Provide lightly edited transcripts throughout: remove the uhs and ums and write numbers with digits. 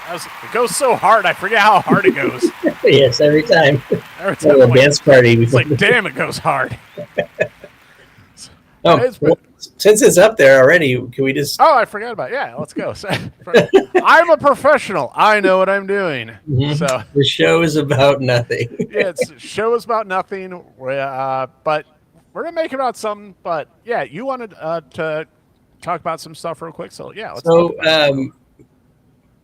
It goes so hard. I forget how hard it goes. Yes, every time. Every Oh, time I'm a like, dance party. it's like, damn, it goes hard. Yeah, Oh, well, since it's up there already, can we just? Oh, I forgot about it. Yeah, let's go. I'm a professional. I know what I'm doing. Mhm. So The show is about nothing. yeah, it's show is about nothing. But we're gonna make it about something. But yeah, you wanted to talk about some stuff real quick. So yeah, let's talk So about it.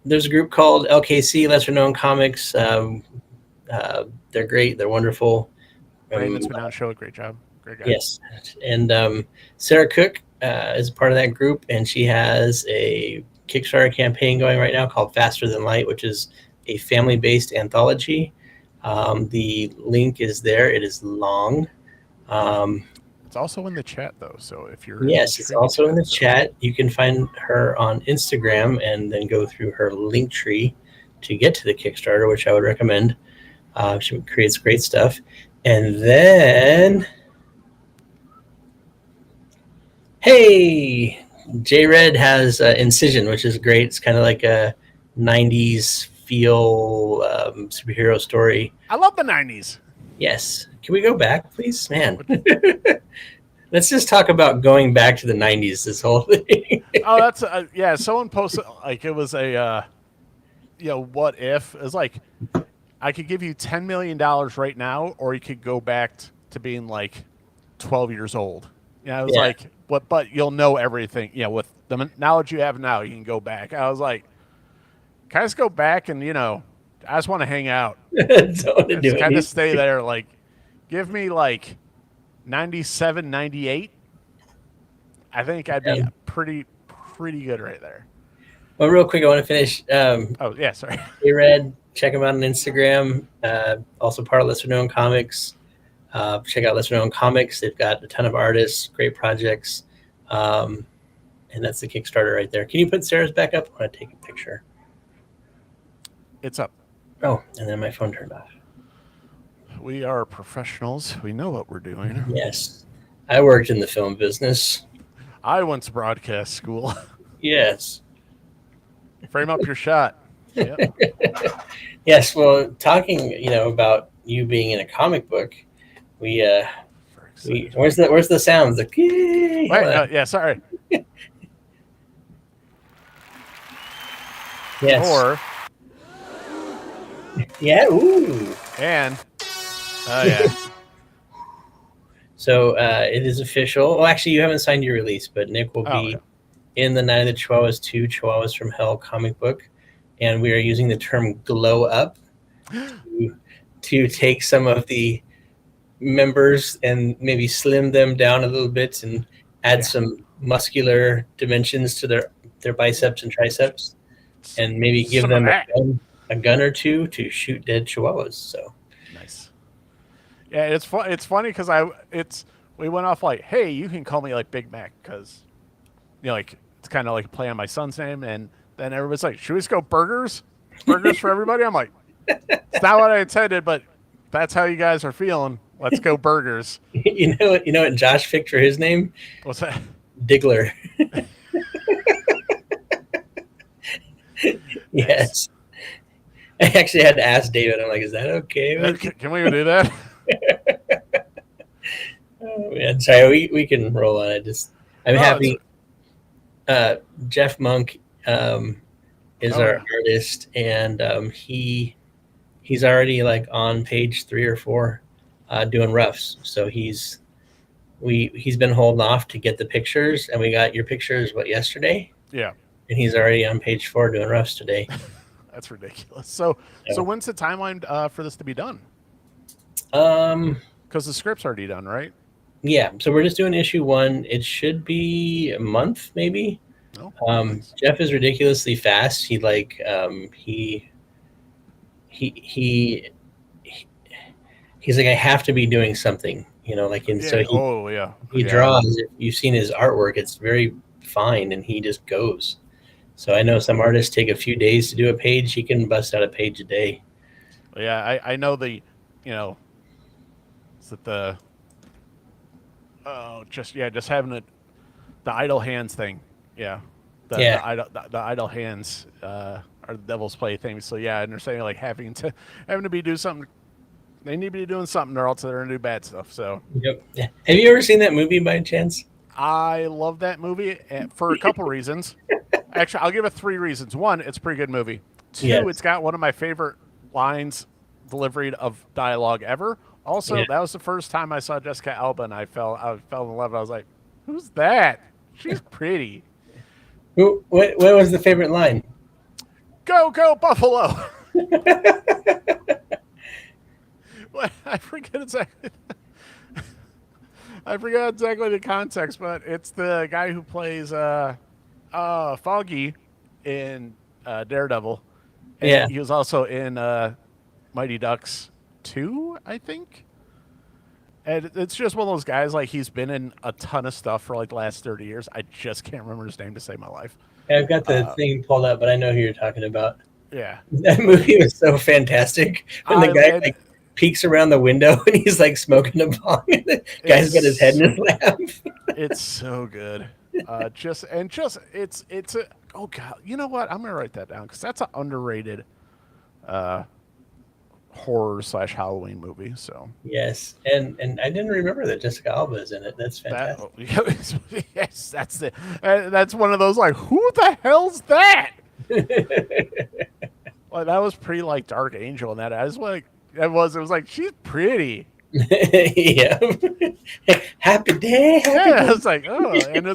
there's a group called LKC, Lesser Known Comics. They're great. They're wonderful. Brandon that's Um, been on the show. Great job. Great guy. yes, and Sarah Cook is part of that group, and she has a Kickstarter campaign going right now called Faster Than Light, which is a family-based anthology. The link is there. It is long. Um, It's also in the chat though. So if you're in the yes, it's streaming also in the so. chat. You can find her on Instagram and then go through her link tree to get to the Kickstarter, which I would recommend. She creates great stuff. And then, hey, J Red has Incision, which is great. It's kind of like a 90s feel superhero story. I love the '90s. Yes. Can we go back, please? Man. Let's just talk about going back to the 90s, this whole thing. Oh, that's yeah. Someone posted like it was a what if it was like I could give you $10 million right now, or you could go back to being like 12 years old. Yeah, I was Yeah. like, what? But you'll know everything. Yeah, with the knowledge you have now, you can go back. I was like, can I just go back and I just want to hang out. Don't want to do Just kind of anything. stay there. Like, give me like 97, 98. I think I'd be pretty good right there. Well, real quick, I want to finish. Oh yeah, sorry. Hey, Red, check them out on Instagram. Also part of Lesser Known Comics. Check out Lesser Known Comics. They've got a ton of artists, great projects. And that's the Kickstarter right there. Can you put Sarah's back up? I want to take a picture. It's up. Oh, and then my phone turned off. We are professionals. We know what we're doing. Yes. I worked in the film business. I went to broadcast school. Yes. Frame up your shot. Yep. Yes. Well, talking, about you being in a comic book, where's the sounds? Like, wait, yeah, sorry. Yes. Or yeah. Ooh. and yeah. So it is official. Well, actually, you haven't signed your release, but Nick will be in the Night of the Chihuahuas 2, Chihuahuas from Hell comic book. And we are using the term glow up to take some of the members and maybe slim them down a little bit and add some muscular dimensions to their biceps and triceps, and maybe give them a gun or two to shoot dead chihuahuas. So nice. Yeah, it's funny because we went off like, hey, you can call me like Big Mac because like it's kind of like playing my son's name, and then everybody's like, should we just go burgers for everybody? I'm like, it's not what I intended, but that's how you guys are feeling. Let's go burgers. You know what Josh picked for his name? What's that? Diggler. Yes. I actually had to ask David. I'm like, is that okay? Can we do that? Oh, man. Sorry, we can roll on it. I'm happy. Jeff Monk is our artist, and he's already like on page 3 or 4 doing roughs. So he's been holding off to get the pictures, and we got your pictures yesterday? Yeah. And he's already on page 4 doing roughs today. That's ridiculous. So when's the timeline for this to be done? Because the script's already done, right? Yeah. So we're just doing issue 1. It should be a month, maybe. Oh, nice. Jeff is ridiculously fast. He's like I have to be doing something, so he draws. If you've seen his artwork, it's very fine, and he just goes. So I know some artists take a few days to do a page. He can bust out a page a day. Yeah, I know is it the just having the idle hands thing. Yeah. The idle hands are the devil's plaything. So yeah, I understand like having to be do something. They need to be doing something, or else they're gonna do bad stuff. So Yep. Yeah. Have you ever seen that movie by chance? I love that movie for a couple reasons. Actually, I'll give it 3 reasons. One, it's a pretty good movie. Two, it's Yes. got one of my favorite lines delivered of dialogue ever. Also, Yeah. that was the first time I saw Jessica Alba, and I fell in love. I was like, "Who's that? She's pretty." What was the favorite line? Go go Buffalo! Well, I forget exactly. I forgot exactly the context, but it's the guy who plays Foggy in Daredevil, and Yeah. he was also in Mighty Ducks 2, I think. And it's just one of those guys like he's been in a ton of stuff for like the last 30 years. I just can't remember his name to save my life. I've got the Uh, thing pulled up, but I know who you're talking about. yeah, That but movie was so fantastic when the guy and like peeks around the window and he's like smoking a bong, and the guy's got his head it's in his lap. it's so good. It's a oh god. You know what? I'm gonna write that down because that's an underrated uh, horror slash Halloween movie. So Yes, and I didn't remember that Jessica Alba is in it. That's that fantastic. yes, that's it. That's one of those like who the hell's that? Well, that was pretty like Dark Angel, and that I was like it was like she's pretty. Yeah. Happy day, happy Yeah, day. it's like oh, and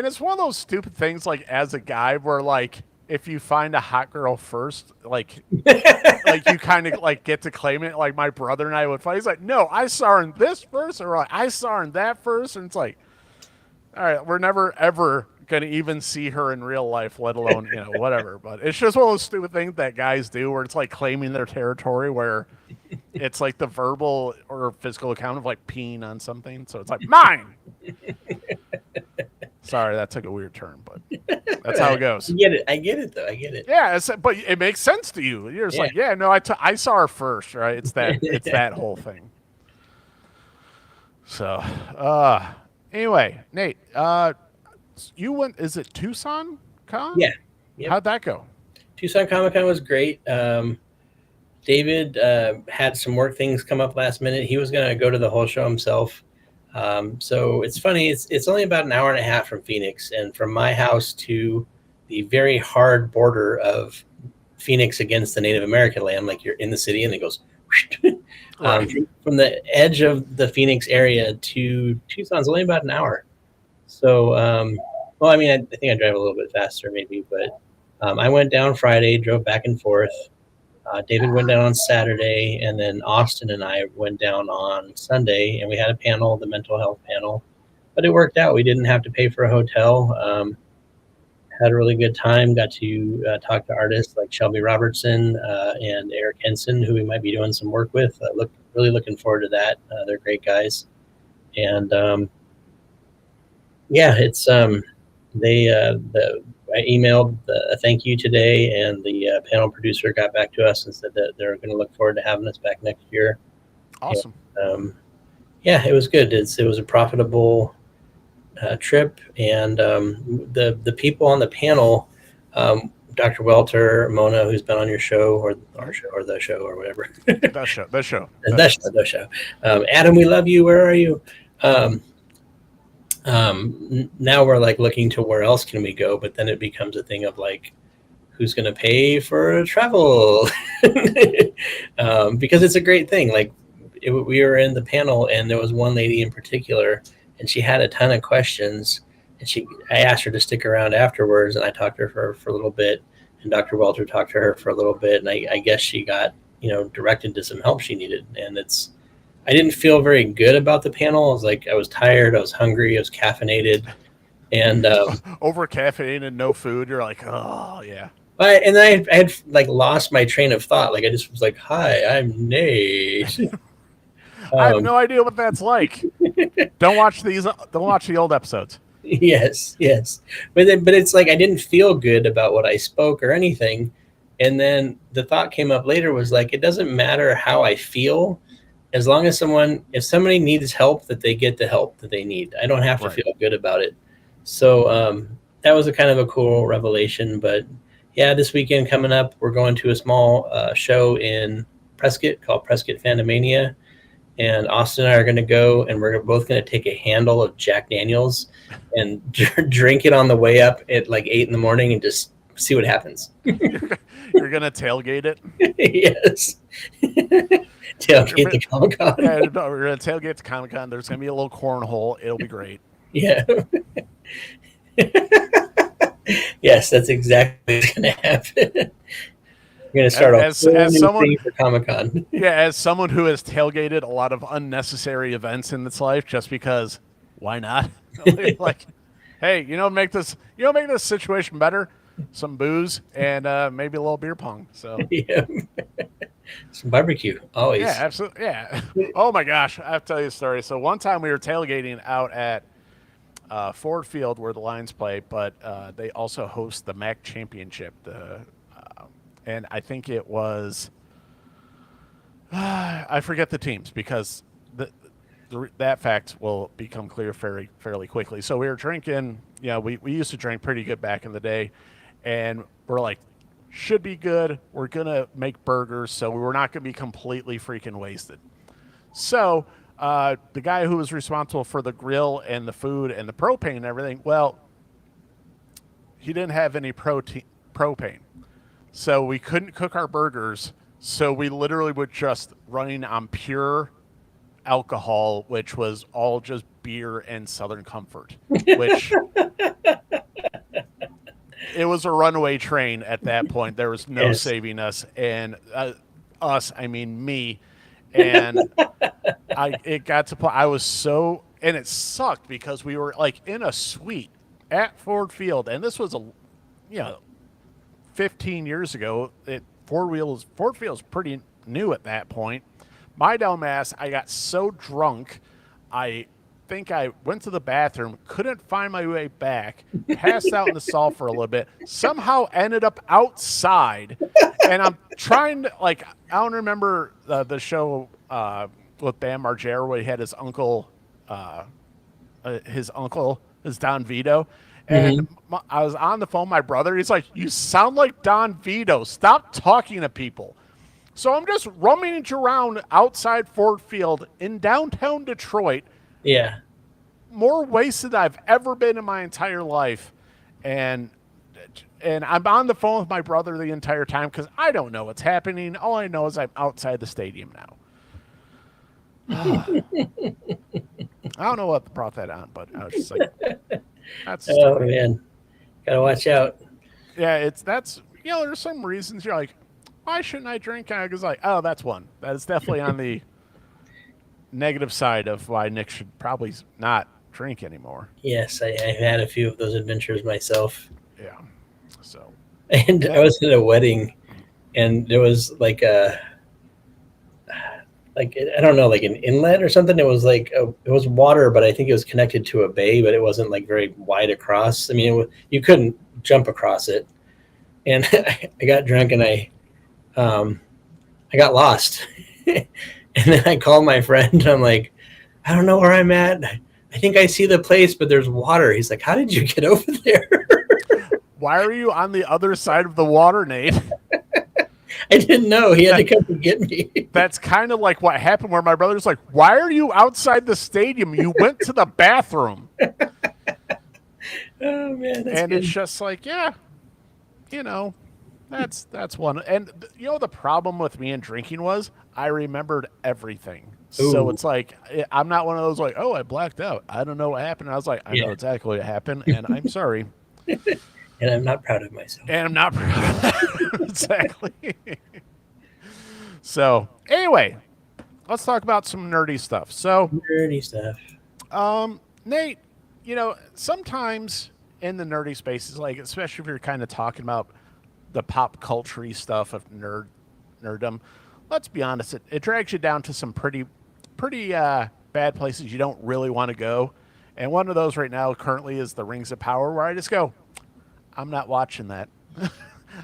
it's one of those stupid things like as a guy where like if you find a hot girl first, like you kind of like get to claim it. Like my brother and I would fight. He's like, no, I saw her in this first, or like, I saw her in that first, and it's like, all right, we're never ever gonna even see her in real life, let alone whatever. But it's just one of those stupid things that guys do where it's like claiming their territory, where it's like the verbal or physical account of like peeing on something. So it's like mine. Sorry, that took a weird turn, but that's how it I goes. get it. I get it though. I get it. Yeah, but it makes sense to you. You're just Yeah. like, yeah, no, I saw her first, right? It's that whole thing. So, anyway, Nate, you went. Is it Tucson Con? Yeah. Yep. How'd that go? Tucson Comic Con was great. David had some work things come up last minute. He was going to go to the whole show himself. So it's funny. It's only about an hour and a half from Phoenix, and from my house to the very hard border of Phoenix against the Native American land. Like you're in the city, and it goes. Right. From the edge of the Phoenix area to Tucson's only about an hour. So, well, I mean, I think I drive a little bit faster maybe, but I went down Friday, drove back and forth. David went down on Saturday, and then Austin and I went down on Sunday, and we had a panel, the mental health panel, but it worked out. We didn't have to pay for a hotel. Had a really good time. Got to talk to artists like Shelby Robertson and Eric Henson, who we might be doing some work with. Really looking forward to that. They're great guys, and yeah, it's I emailed a thank you today, and the panel producer got back to us and said that they're going to look forward to having us back next year. Awesome. And, yeah, it was good. It was a profitable trip, and the people on the panel, Dr. Welter, Mona, who's been on your show or our show or the show or whatever. That show. The show. Adam, we love you. Where are you? Now we're like looking to where else can we go, but then it becomes a thing of like, who's going to pay for travel? Because it's a great thing. Like we were in the panel, and there was one lady in particular, and she had a ton of questions, and I asked her to stick around afterwards, and I talked to her for a little bit, and Dr. Welter talked to her for a little bit, and I guess she got directed to some help she needed. And I didn't feel very good about the panel. I was tired, I was hungry, I was caffeinated, and over caffeinated, no food. You're like, oh yeah. I had like lost my train of thought. Like I just was like, "Hi, I'm Nate." I have no idea what that's like. Don't watch the old episodes. Yes, but it's like I didn't feel good about what I spoke or anything, and then the thought came up later was like, it doesn't matter how I feel, as long as if somebody needs help, that they get the help that they need. I don't have to feel good about it. So that was a kind of a cool revelation. But Yeah, this weekend coming up, we're going to a small show in Prescott called Prescott Fandomania. And Austin and I are going to go, and we're both going to take a handle of Jack Daniels and drink it on the way up at like 8 in the morning and just see what happens. You're gonna tailgate it. Yes. Tailgate the Comic Con. Yeah, we're gonna tailgate the Comic Con. There's gonna be a little cornhole. It'll be great. Yeah. Yes, that's exactly what's going to happen. We're going to start as someone thing for Comic-Con. Yeah, as someone who has tailgated a lot of unnecessary events in its life, just because, why not? Like, hey, make this situation better. Some booze and maybe a little beer pong. So yeah, some barbecue always. Yeah, absolutely. Yeah. Oh my gosh, I have to tell you a story. So one time we were tailgating out at Ford Field where the Lions play, but they also host the MAC Championship. And I think it was I forget the teams because that fact will become clear fairly quickly. So we were drinking. We used to drink pretty good back in the day, and we're like, should be good. We're gonna make burgers, so we're not gonna be completely freaking wasted. So the guy who was responsible for the grill and the food and the propane and everything, well, he didn't have any propane. So we couldn't cook our burgers. So we literally were just running on pure alcohol, which was all just beer and Southern Comfort, which it was a runaway train at that point. There was no saving us. And I mean me. And it got to point. I was so, and it sucked because we were like in a suite at Ford Field. And this was 15 years ago. Ford Field was pretty new at that point. My dumbass, I got so drunk, I think I went to the bathroom, couldn't find my way back, passed out in the stall for a little bit, somehow ended up outside, and I'm trying to, I don't remember the show with Bam Margera where he had his uncle, is Don Vito. And I was on the phone with my brother. He's like, "You sound like Don Vito. Stop talking to people." So I'm just rummaging around outside Ford Field in downtown Detroit. Yeah. More wasted than I've ever been in my entire life. And I'm on the phone with my brother the entire time because I don't know what's happening. All I know is I'm outside the stadium now. I don't know what brought that on, but I was just like, that's man, gotta watch out. Yeah, there's some reasons you're like, why shouldn't I drink? And I was like, oh, that's one. That is definitely on the negative side of why Nick should probably not drink anymore. Yes, I've had a few of those adventures myself. Yeah. So. And I was at a wedding, and there was like I don't know, like an inlet or something. It was it was water, but I think it was connected to a bay, but it wasn't like very wide across. I mean, you couldn't jump across it. And I got drunk and I got lost. And then I called my friend and I'm like, I don't know where I'm at. I think I see the place, but there's water. He's like, how did you get over there? Why are you on the other side of the water, Nate? I didn't know. He had to come and get me. That's kind of like what happened where my brother's like, why are you outside the stadium? You went to the bathroom. Oh, man. And good. It's just like, yeah, that's one. And, the problem with me and drinking was I remembered everything. Ooh. So it's like, I'm not one of those like, oh, I blacked out. I don't know what happened. I was like, I know exactly what happened, and I'm sorry. And I'm not proud of myself. And I'm not proud of exactly. So, anyway, let's talk about some nerdy stuff. So, nerdy stuff. Nate, sometimes in the nerdy spaces, like especially if you're kind of talking about the pop culture stuff of nerddom, let's be honest, it drags you down to some pretty bad places you don't really want to go. And one of those right now currently is the Rings of Power, where I just go, I'm not watching that.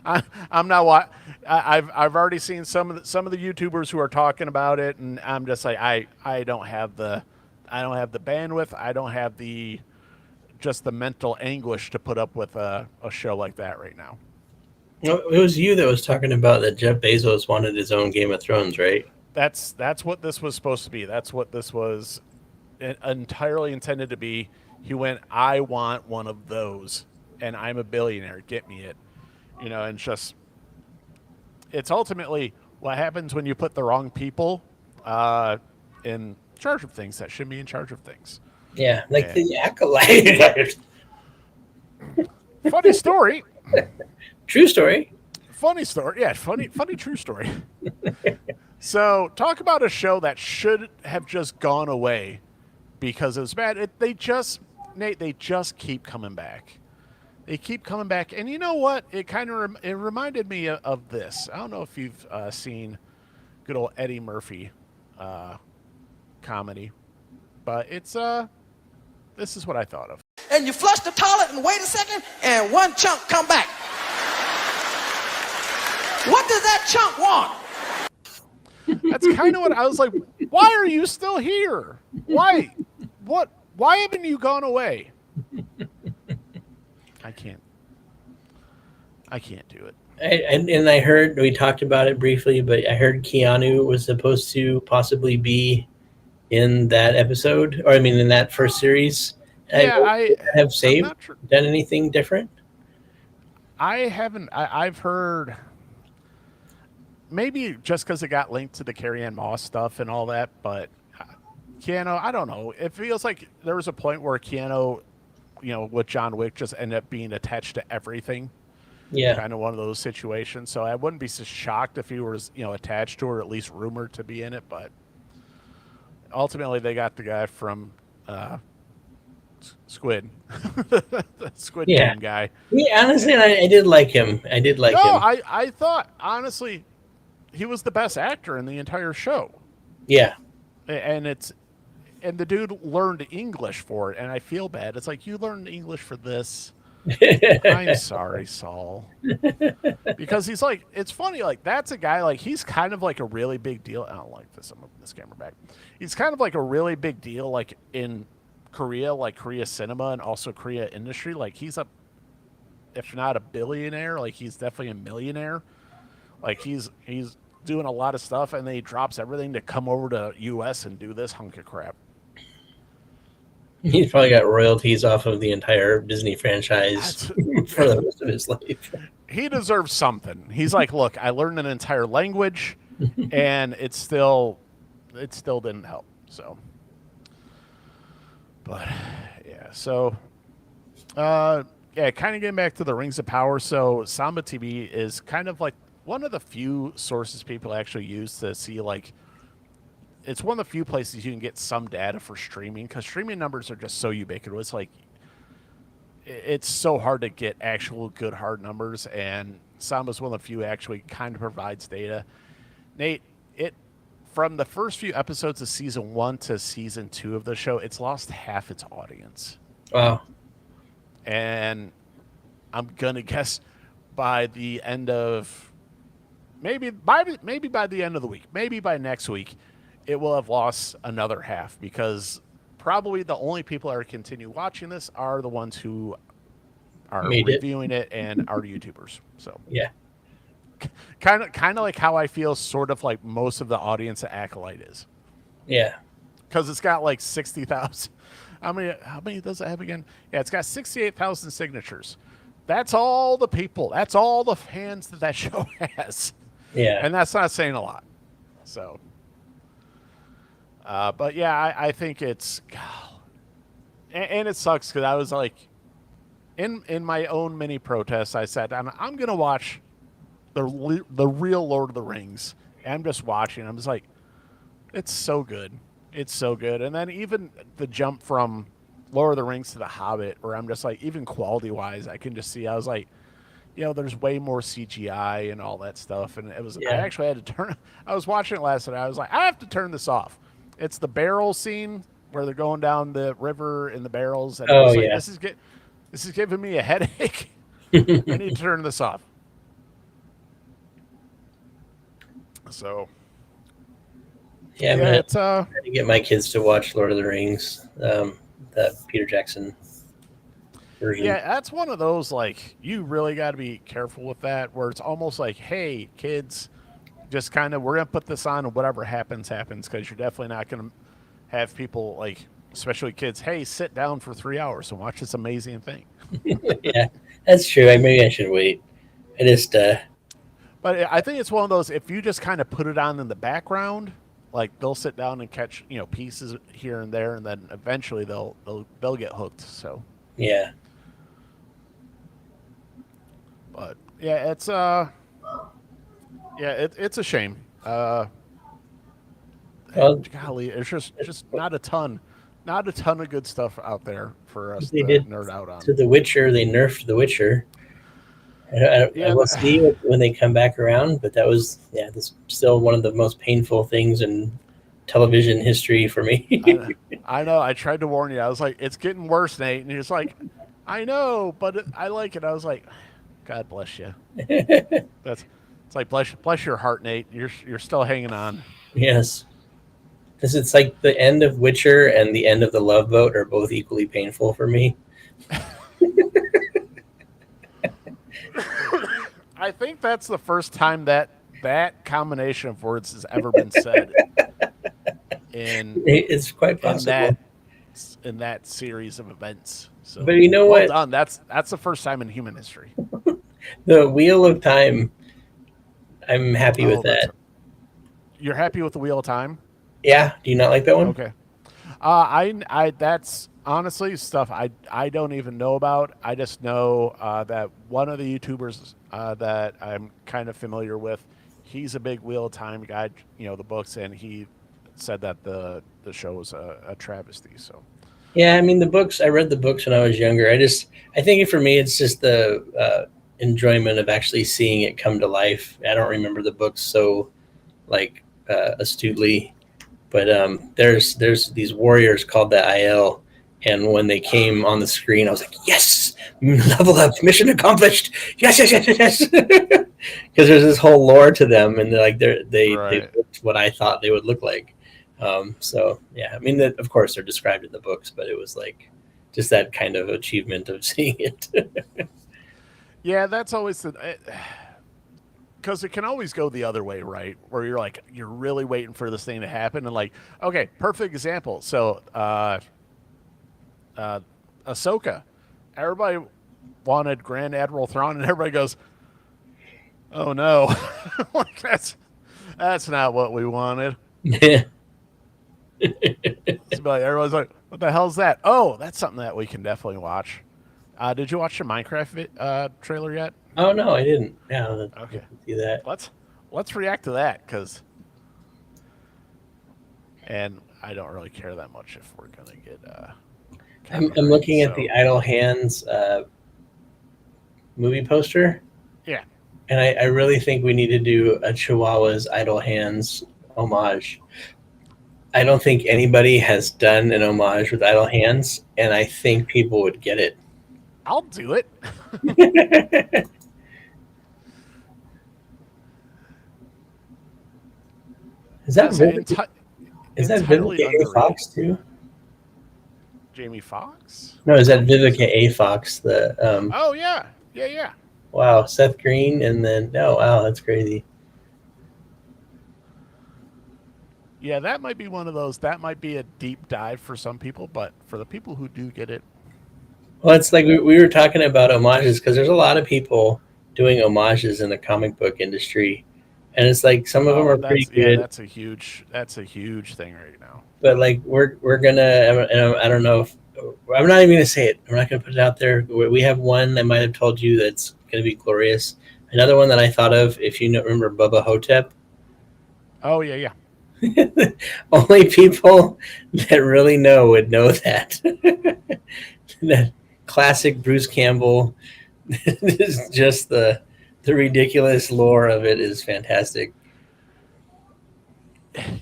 I'm not. I've already seen some of the YouTubers who are talking about it, and I'm just like, I don't have the bandwidth. I don't have just the mental anguish to put up with a show like that right now. It was you that was talking about that Jeff Bezos wanted his own Game of Thrones, right? That's what this was supposed to be. That's what this was entirely intended to be. He went, I want one of those, and I'm a billionaire. Get me it. And it's ultimately what happens when you put the wrong people in charge of things that shouldn't be in charge of things. Yeah, like the acolyte. Funny story. True story. Funny story. Yeah, funny true story. So, talk about a show that should have just gone away because it was bad. They just keep coming back. They keep coming back, and you know what? It kind of it reminded me of this. I don't know if you've seen good old Eddie Murphy comedy, but it's this is what I thought of. And you flush the toilet and wait a second, and one chunk come back. What does that chunk want? That's kind of what I was like. Why are you still here? Why? What? Why haven't you gone away? I can't do it. And I heard, we talked about it briefly, but I heard Keanu was supposed to possibly be in that episode, or I mean, in that first series. Yeah, I have saved done anything different. I haven't. I've heard maybe just because it got linked to the Carrie-Anne Moss stuff and all that, but Keanu, I don't know. It feels like there was a point where Keanu, with John Wick, just ended up being attached to everything. Yeah, kind of one of those situations. So I wouldn't be so shocked if he was, attached to, or at least rumored to be in it. But ultimately, they got the guy from Squid, the Squid Game guy. Yeah, honestly, I did like him. I did like him. I thought honestly, he was the best actor in the entire show. Yeah, and the dude learned English for it, and I feel bad. It's like, you learned English for this. I'm sorry, Saul. Because he's like, it's funny, like, that's a guy, like, he's kind of like a really big deal. I don't like this. I'm moving this camera back. He's kind of like a really big deal, like, in Korea, like Korea cinema and also Korea industry. Like, he's if not a billionaire, like, he's definitely a millionaire. Like, he's doing a lot of stuff, and then he drops everything to come over to U.S. and do this hunk of crap. He's probably got royalties off of the entire Disney franchise for the rest of his life. He deserves something. He's like, look, I learned an entire language, and it still didn't help. So, but yeah. So, kind of getting back to the Rings of Power. So, Samba TV is kind of like one of the few sources people actually use to see, like, it's one of the few places you can get some data for streaming, because streaming numbers are just so ubiquitous. Like, it's so hard to get actual good hard numbers, and Samba's one of the few actually kind of provides data. Nate, from the first few episodes of season 1 to season 2 of the show, it's lost half its audience. Wow. And I'm gonna guess by the end of maybe by the end of the week, maybe by next week, it will have lost another half, because probably the only people that are continue watching this are the ones who are reviewing it and are YouTubers. So yeah, kind of like how I feel, sort of like most of the audience at Acolyte is. Yeah, because it's got like 60,000. How many does it have again? Yeah, it's got 68,000 signatures. That's all the people. That's all the fans that show has. Yeah, and that's not saying a lot. So. But yeah, I think it's, and it sucks because I was like, in my own mini protest, I said, I'm gonna watch the real Lord of the Rings. And I'm just watching. I'm just like, it's so good, it's so good. And then even the jump from Lord of the Rings to The Hobbit, where I'm just like, even quality wise, I can just see. I was like, there's way more CGI and all that stuff. And it was, I actually had to turn. I was watching it last night. I was like, I have to turn this off. It's the barrel scene where they're going down the river in the barrels. And this is giving me a headache. I need to turn this off. So, I'm gonna try to get my kids to watch Lord of the Rings, the Peter Jackson version. Yeah, that's one of those like you really got to be careful with that, where it's almost like, hey, kids, just kind of we're gonna put this on, and whatever happens, happens, because you're definitely not gonna have people like, especially kids, hey, sit down for 3 hours and watch this amazing thing. Yeah, that's true. Maybe I should wait. I just But I think it's one of those if you just kind of put it on in the background, like they'll sit down and catch pieces here and there, and then eventually they'll get hooked. So, yeah. but yeah, it's a shame. Well, Golly, it's just not a ton of good stuff out there for us they to did nerd out on. to The Witcher. They nerfed The Witcher. I Yeah, will see it when they come back around, but that was that's still one of the most painful things in television history for me. I know. I tried to warn you. I was like, it's getting worse, Nate, and he's like, I know, but I like it. I was like, God bless you. It's like bless your heart, Nate. You're still hanging on. Yes, because it's like the end of Witcher and the end of The Love Boat are both equally painful for me. I think that's the first time that combination of words has ever been said in It's quite in possible. that series of events. So But you know well what? done. That's the first time in human history. The Wheel of Time, I'm happy with Oh, that's that. you're happy with the Wheel of Time? Yeah, do you not like that one? Okay. I that's honestly stuff I don't even know about. I just know that one of the YouTubers that I'm kind of familiar with, he's a big Wheel of Time guy. The books, and he said that the show was a travesty. So Yeah, I mean the books. I read the books when I was younger. I think for me, it's just the enjoyment of actually seeing it come to life. I don't remember the books so like astutely, but there's these warriors called the IL, and when they came on the screen, I was like, yes, level up, mission accomplished. Yes, yes, yes, yes, yes. Because there's this whole lore to them, and they right. looked what I thought they would look like. So yeah, I mean that of course they're described in the books, but it was like just that kind of achievement of seeing it. Yeah, that's always the because it can always go the other way, right? Where you're really waiting for this thing to happen, and like, okay, perfect example. So, uh, Ahsoka, everybody wanted Grand Admiral Thrawn, and everybody goes, "Oh no, like that's not what we wanted." Yeah. So like, everyone's like, "What the hell's that?" Oh, that's something that we can definitely watch. Did you watch the Minecraft trailer yet? Oh no, I didn't. Yeah, I Okay, can see that. let's react to that and I don't really care that much if we're gonna get I'm copyright. looking at So the Idle Hands movie poster, yeah, and I really think we need to do a Chihuahua's Idle Hands homage. I don't think anybody has done an homage with Idle Hands, and I think people would get it. I'll do it. Is that That's Vivica entirely A. underrated. Fox too? Jamie Foxx? No, is I that don't think Vivica so. A. Fox? The Oh yeah, yeah. wow, Seth Green, and then oh wow, that's crazy. Yeah, that might be one of those. That might be a deep dive for some people, but for the people who do get it, Well, it's like we were talking about homages because there's a lot of people doing homages in the comic book industry, and it's like some of them oh, are pretty that's yeah, good, that's a huge thing right now. but like we're gonna, and I don't know if I'm not even gonna say it. I'm not gonna put it out there. We have one I might have told you that's gonna be glorious. Another one that I thought of, if you remember Bubba Hotep. Oh yeah. Only people that really know would know that. That classic Bruce Campbell is just the ridiculous lore of it is fantastic.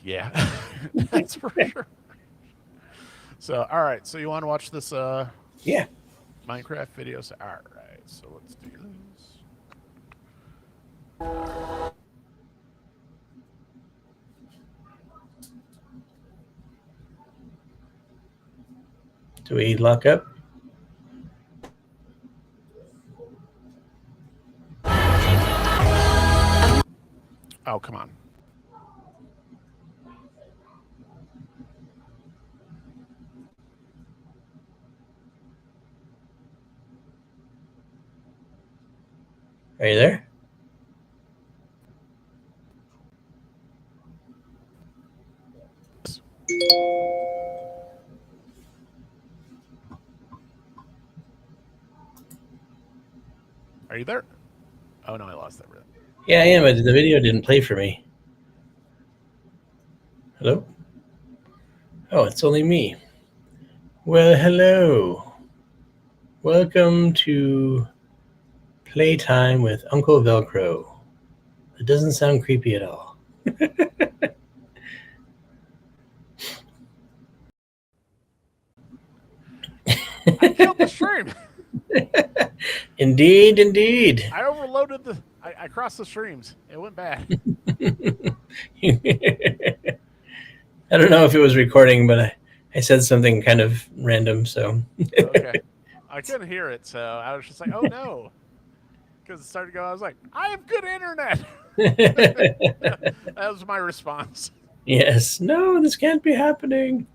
Yeah, that's for sure. So, all right. So, you want to watch this Yeah. Minecraft video? So, all right. So, let's do this. Do we lock up? Oh, come on. Are you there? Are you there? Oh no, I lost that. Yeah, I am, but the video didn't play for me. Hello? Oh, it's only me. Well, hello. Welcome to Playtime with Uncle Velcro. It doesn't sound creepy at all. I killed the stream. Indeed, indeed. I overloaded the. I crossed the streams. It went bad. I don't know if it was recording, but I said something kind of random, so. Okay. I couldn't hear it, so I was just like, oh no. Because it started to go, I was like, I have good internet. That was my response. Yes. No, this can't be happening.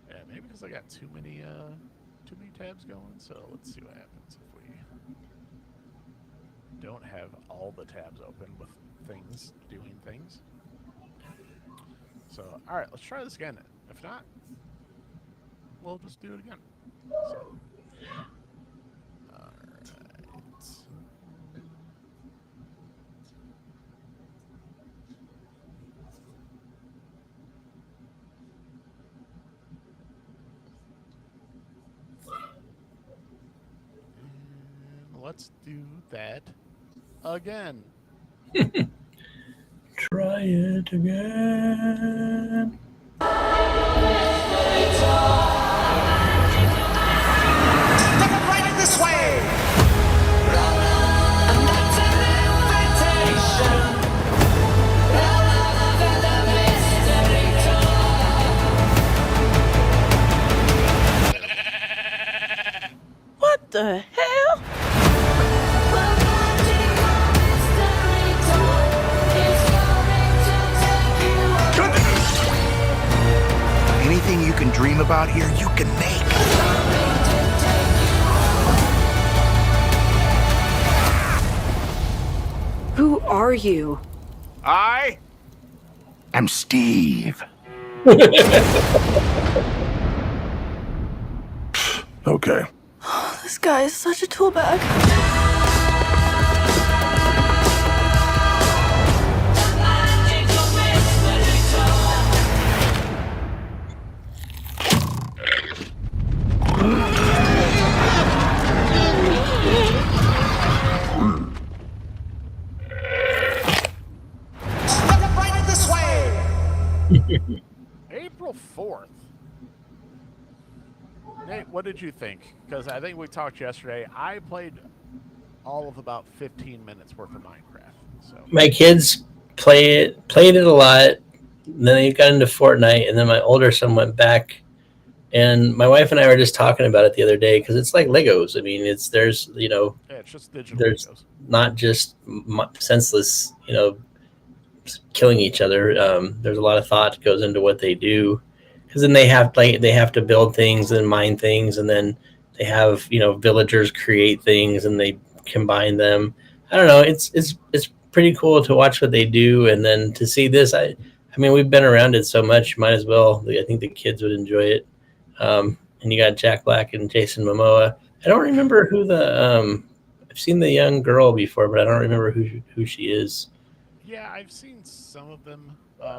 Yeah, maybe because I got too many tabs going. So let's see what happens if we don't have all the tabs open with things doing things. So, all right, let's try this again. If not, we'll just do it again. So, all right. And let's do that again. Try it again. Step right this way. What the hell? Anything you can dream about here, you can make. Who are you? I am Steve. Okay. This guy is such a tool bag. Step right this way. April 4th. Nate, what did you think? Because I think we talked yesterday. I played all of about 15 minutes worth of Minecraft. So My kids played it a lot. Then they got into Fortnite, and then my older son went back. And my wife and I were just talking about it the other day because it's like Legos. I mean, there's yeah, it's just digital there's videos. not just senseless, killing each other. There's a lot of thought goes into what they do, because then they have to build things and mine things, and then they have villagers create things and they combine them. I don't know. It's pretty cool to watch what they do, and then to see this. I mean, we've been around it so much. Might as well. I think the kids would enjoy it. And you got Jack Black and Jason Momoa. I don't remember who the. I've seen the young girl before, but I don't remember who she is. Yeah, I've seen some of them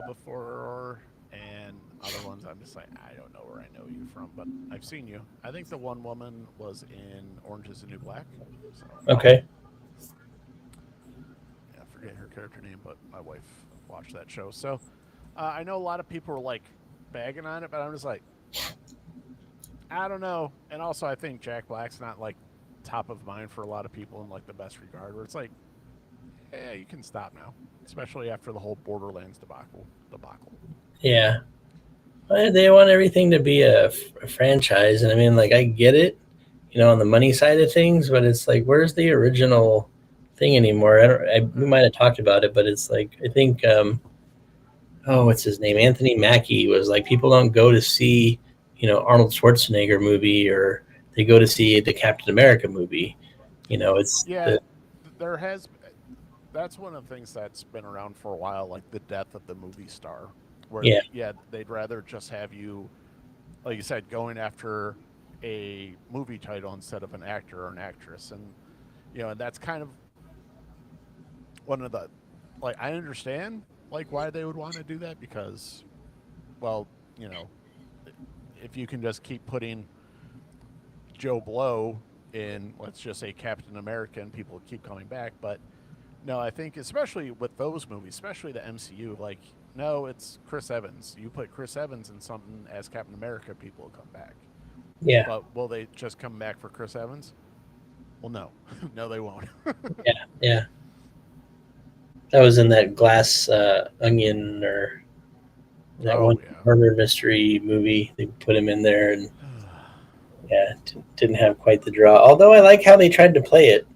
before, and other ones I'm just like, I don't know where I know you from, but I've seen you. I think the one woman was in Orange is the New Black. So, Okay. yeah, I forget her character name, but my wife watched that show. So I know a lot of people were like bagging on it, but I'm just like, I don't know. And also, I think Jack Black's not like top of mind for a lot of people in like the best regard, where it's like, yeah, you can stop now, especially after the whole Borderlands debacle. Yeah. Well, they want everything to be a franchise, and I mean, like, I get it, on the money side of things, but it's like, where's the original thing anymore. We might have talked about it, but it's like I think what's his name? Anthony Mackie was like, people don't go to see, Arnold Schwarzenegger movie, or they go to see the Captain America movie. It's Yeah, there has. That's one of the things that's been around for a while, like the death of the movie star, where yeah, they'd rather just have you, like you said, going after a movie title instead of an actor or an actress, and and that's kind of one of the, like, I understand like why they would want to do that because, well, you know, if you can just keep putting Joe Blow in, let's just say Captain America, and people keep coming back, but no, I think especially with those movies, especially the MCU, like, no, it's Chris Evans. You put Chris Evans in something as Captain America, people will come back. yeah, But will they just come back for Chris Evans? Well, no, no, they won't. yeah, yeah. That was in that Glass Onion, or that one Oh yeah. murder mystery movie. They put him in there, and yeah, didn't have quite the draw. Although I like how they tried to play it.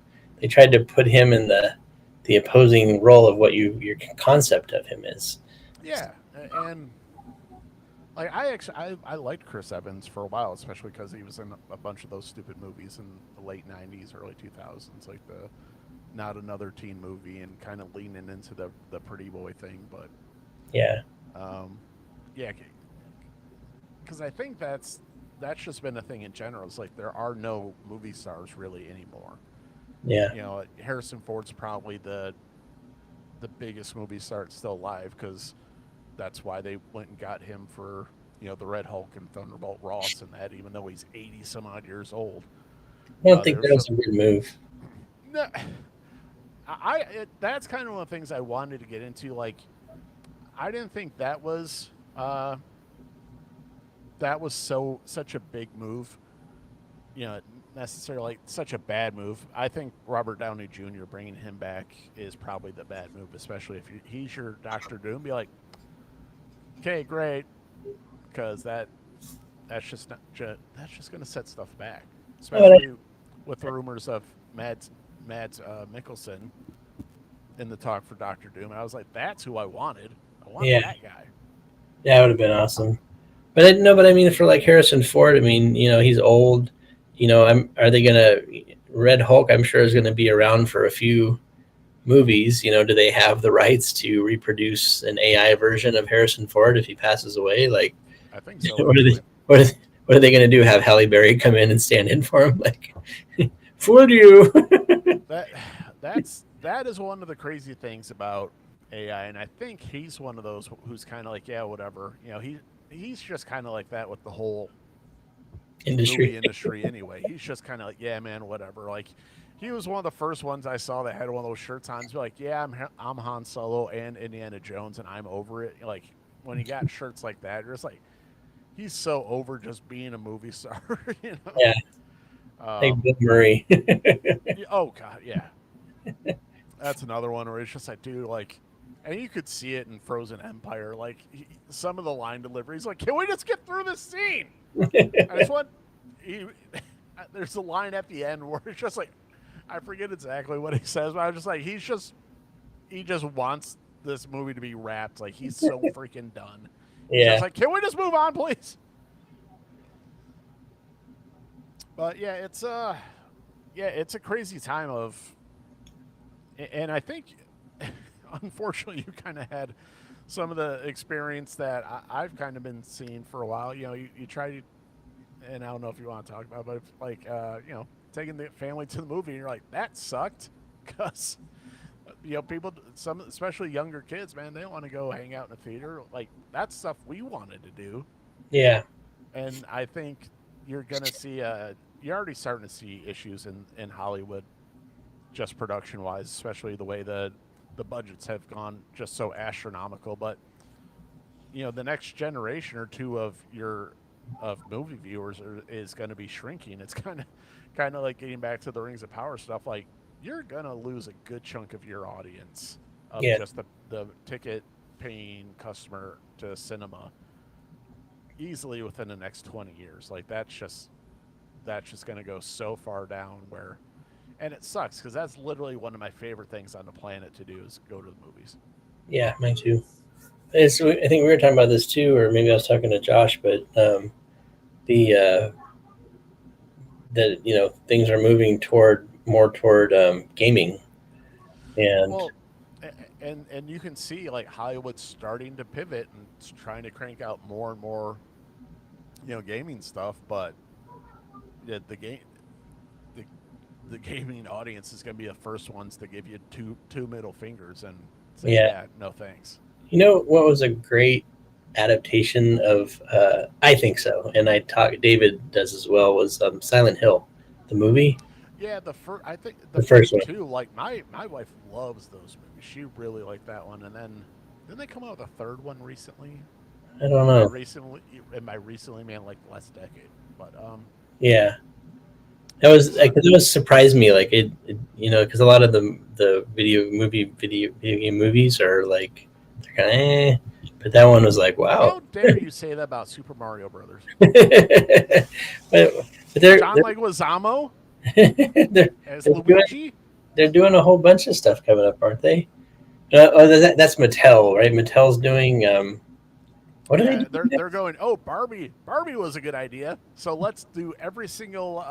They tried to put him in the opposing role of what your concept of him is. Yeah, and like I liked Chris Evans for a while, especially because he was in a bunch of those stupid movies in the late '90s, early 2000s, like the Not Another Teen Movie, and kind of leaning into the pretty boy thing. But Yeah, um, yeah, because I think that's just been a thing in general. It's like there are no movie stars really anymore. yeah, Harrison Ford's probably the biggest movie star still alive because that's why they went and got him for the Red Hulk and Thunderbolt Ross and that, even though he's 80 some odd years old. I don't think There's that was a good move. no, that's kind of one of the things I wanted to get into. Like, I didn't think that was such a big move. Necessarily like such a bad move. I think Robert Downey Jr. bringing him back is probably the bad move, especially if he's your Doctor Doom. Be like, okay, great, because that's just not that's just going to set stuff back, especially with the rumors of Mads Mikkelsen in the talk for Doctor Doom. I was like, that's who I wanted. I wanted Yeah, that guy. yeah, that would have been awesome. But no, but I mean, for like Harrison Ford, I mean, he's old. Are they gonna Red Hulk? I'm sure is going to be around for a few movies. Do they have the rights to reproduce an AI version of Harrison Ford if he passes away? Like, I think so. what are they? Actually, What are they going to do? Have Halle Berry come in and stand in for him? Like, for you? that that is one of the crazy things about AI, and I think he's one of those who's kind of like, yeah, whatever. He's just kind of like that with the whole movie Industry. industry anyway. He's just kind of like, yeah, man, whatever. Like, he was one of the first ones I saw that had one of those shirts on. He's like, yeah, I'm Han Solo and Indiana Jones, and I'm over it. Like, when he got shirts like that, you're just like, he's so over just being a movie star. Yeah, like Bill Murray. Oh god, yeah. That's another one where it's just like, dude, like, and you could see it in Frozen Empire. Like, some of the line deliveries, like, can we just get through this scene? I just want. There's a line at the end where it's just like, I forget exactly what he says, but I'm just like, he just wants this movie to be wrapped. Like, he's so freaking done. He's Yeah, just like, can we just move on, please? But yeah, it's a crazy time of, and I think, unfortunately, you kind of had some of the experience that I've kind of been seeing for a while. You try to, and I don't know if you want to talk about, but like, taking the family to the movie, and you're like, that sucked, because people, some especially younger kids, man, they want to go hang out in a theater. Like, that's stuff we wanted to do, yeah, and I think you're gonna see, you're already starting to see issues in Hollywood, just production wise, especially the way the budgets have gone just so astronomical. But the next generation or two of movie viewers is going to be shrinking. It's kind of like getting back to the Rings of Power stuff. Like, you're going to lose a good chunk of your audience of yeah, just the ticket paying customer to cinema easily within the next 20 years. Like, that's just going to go so far down where, And it sucks because that's literally one of my favorite things on the planet to do is go to the movies. Yeah, mine too. I think we were talking about this too, or maybe I was talking to Josh, but the that things are moving more toward gaming, and Well, and you can see like Hollywood's starting to pivot and trying to crank out more and more, gaming stuff. But the game, the, the gaming audience is going to be the first ones to give you two middle fingers and say, yeah. yeah, no thanks. You know what was a great adaptation of? I think so, and David does as well. Was Silent Hill, the movie, Yeah, I think the the first first one. two, like my wife loves those movies. She really liked that one, and then didn't they come out with a third one recently? I don't By know. recently, and by recently, man, like last decade. But Yeah, that was so because it was surprised me. Like because a lot of the video game movies are like they're kind of but that one was like wow. how dare you say that about Super Mario Brothers? but, but John Leguizamo they're as they're doing, Luigi. they're doing a whole bunch of stuff coming up, aren't they? That's Mattel, right? Mattel's doing what are they Yeah, doing they're next? going. Oh, Barbie. Barbie was a good idea. So let's do every single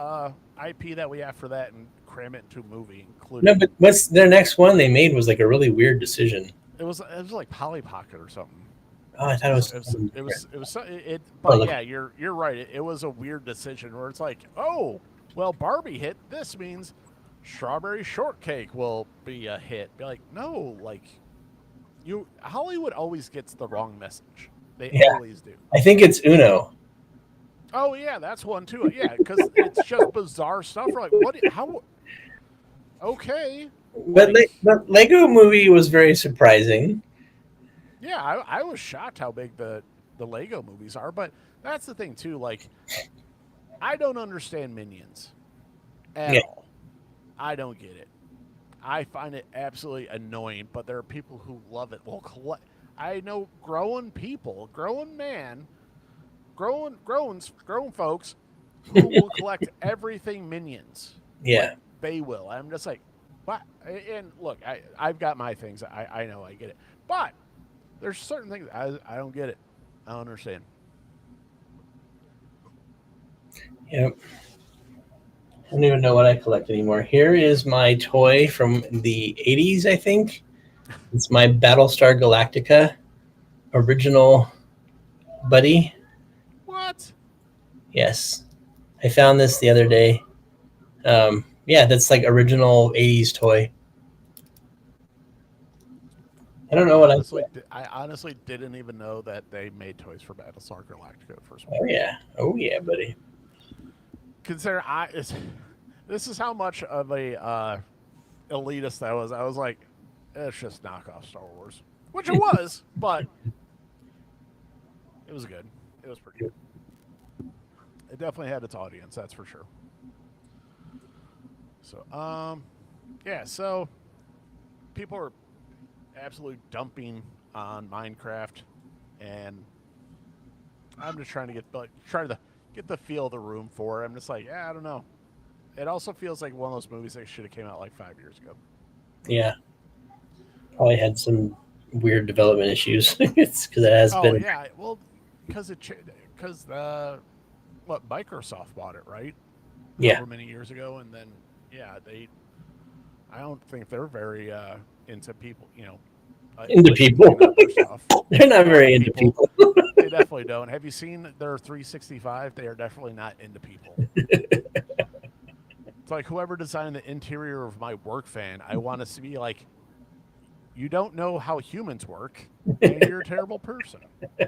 IP that we have for that and cram it into a movie, No, including. but what's their next one they made was like a really weird decision. It was like Polly Pocket or something. Oh, I thought It it was was it was something it different. was it was so- it. Oh, But look, yeah, you're right. It was a weird decision where it's like, oh, well, Barbie hit. This means Strawberry Shortcake will be a hit. Be like, no, like Hollywood always gets the wrong message. They yeah, always do. I think it's Uno. Oh yeah, that's one too. Yeah, because it's just bizarre stuff. We're like, what? How? Okay, But like, the Lego movie was very surprising. yeah, I was shocked how big the Lego movies are. But that's the thing too. Like, I don't understand Minions at Yeah, all. I don't get it. I find it absolutely annoying. But there are people who love it. Well, I know grown people, grown folks who will collect everything Minions. Like yeah, they will. I'm just like, what? And look, I've got my things. I know I get it, but there's certain things I don't get it. I don't understand. yeah. I don't even know what I collect anymore. Here is my toy from the 80s, I think. It's my Battlestar Galactica original buddy. What? Yes. I found this the other day. Yeah, that's like original 80s toy. I don't know what I. I honestly didn't even know that they made toys for Battlestar Galactica. First one. Oh, yeah. Oh, yeah, buddy. Consider this is how much of a elitist I was. I was like, it's just knockoff Star Wars, which it was, but it was good. It was pretty good. It definitely had its audience, that's for sure. So, yeah. So people are absolutely dumping on Minecraft, and I'm just trying to get the feel of the room for it. I'm just like, yeah, I don't know. It also feels like one of those movies that should have came out like 5 years ago. Yeah. Probably had some weird development issues. It's because it has Oh been. yeah, well, because what Microsoft bought it, right? Yeah. However many years ago, and then yeah, I don't think they're very into people, Into like people. looking at their stuff. They're not No, very into people. They definitely don't. Have you seen their 365? They are definitely not into people. It's like whoever designed the interior of my work fan, I want to be like, you don't know how humans work, and you're a terrible person. You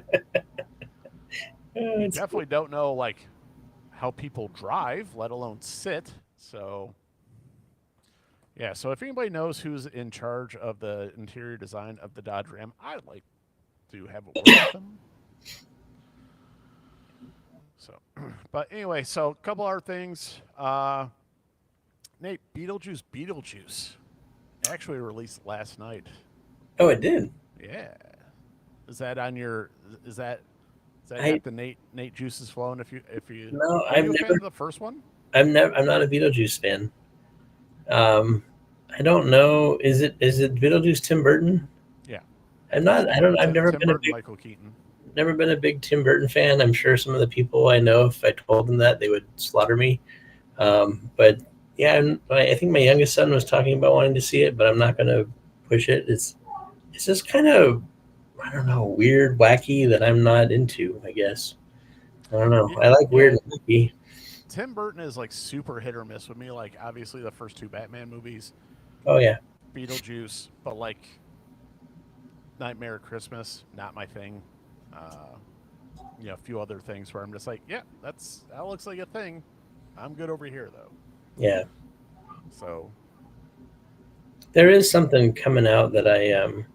It's definitely don't know like how people drive, let alone sit. So yeah, so if anybody knows who's in charge of the interior design of the Dodge Ram, I'd like to have a word with them. So, but anyway, so a couple other things. Nate, Beetlejuice actually released last night. Oh, it did. Yeah, is that on your? Is that I got the Nate juices flowing? If you no, are you a fan of the first one? I'm not a Beetlejuice fan. I don't know. Is it Beetlejuice Tim Burton? Yeah. I'm not. I don't. I've never Tim been a Burton, big Michael Keaton. never been a big Tim Burton fan. I'm sure some of the people I know, if I told them that, they would slaughter me. But yeah, I think my youngest son was talking about wanting to see it, but I'm not going to push it. It's just kind of, I don't know, weird, wacky that I'm not into. I guess I don't know. I like weird Yeah, and wacky. Tim Burton is like super hit or miss with me. Like obviously the first two Batman movies, Oh yeah, Beetlejuice, but like Nightmare Christmas, not my thing. Uh, a few other things where I'm just like, yeah, that looks like a thing. I'm good over here though. yeah. So There is something coming out that I'm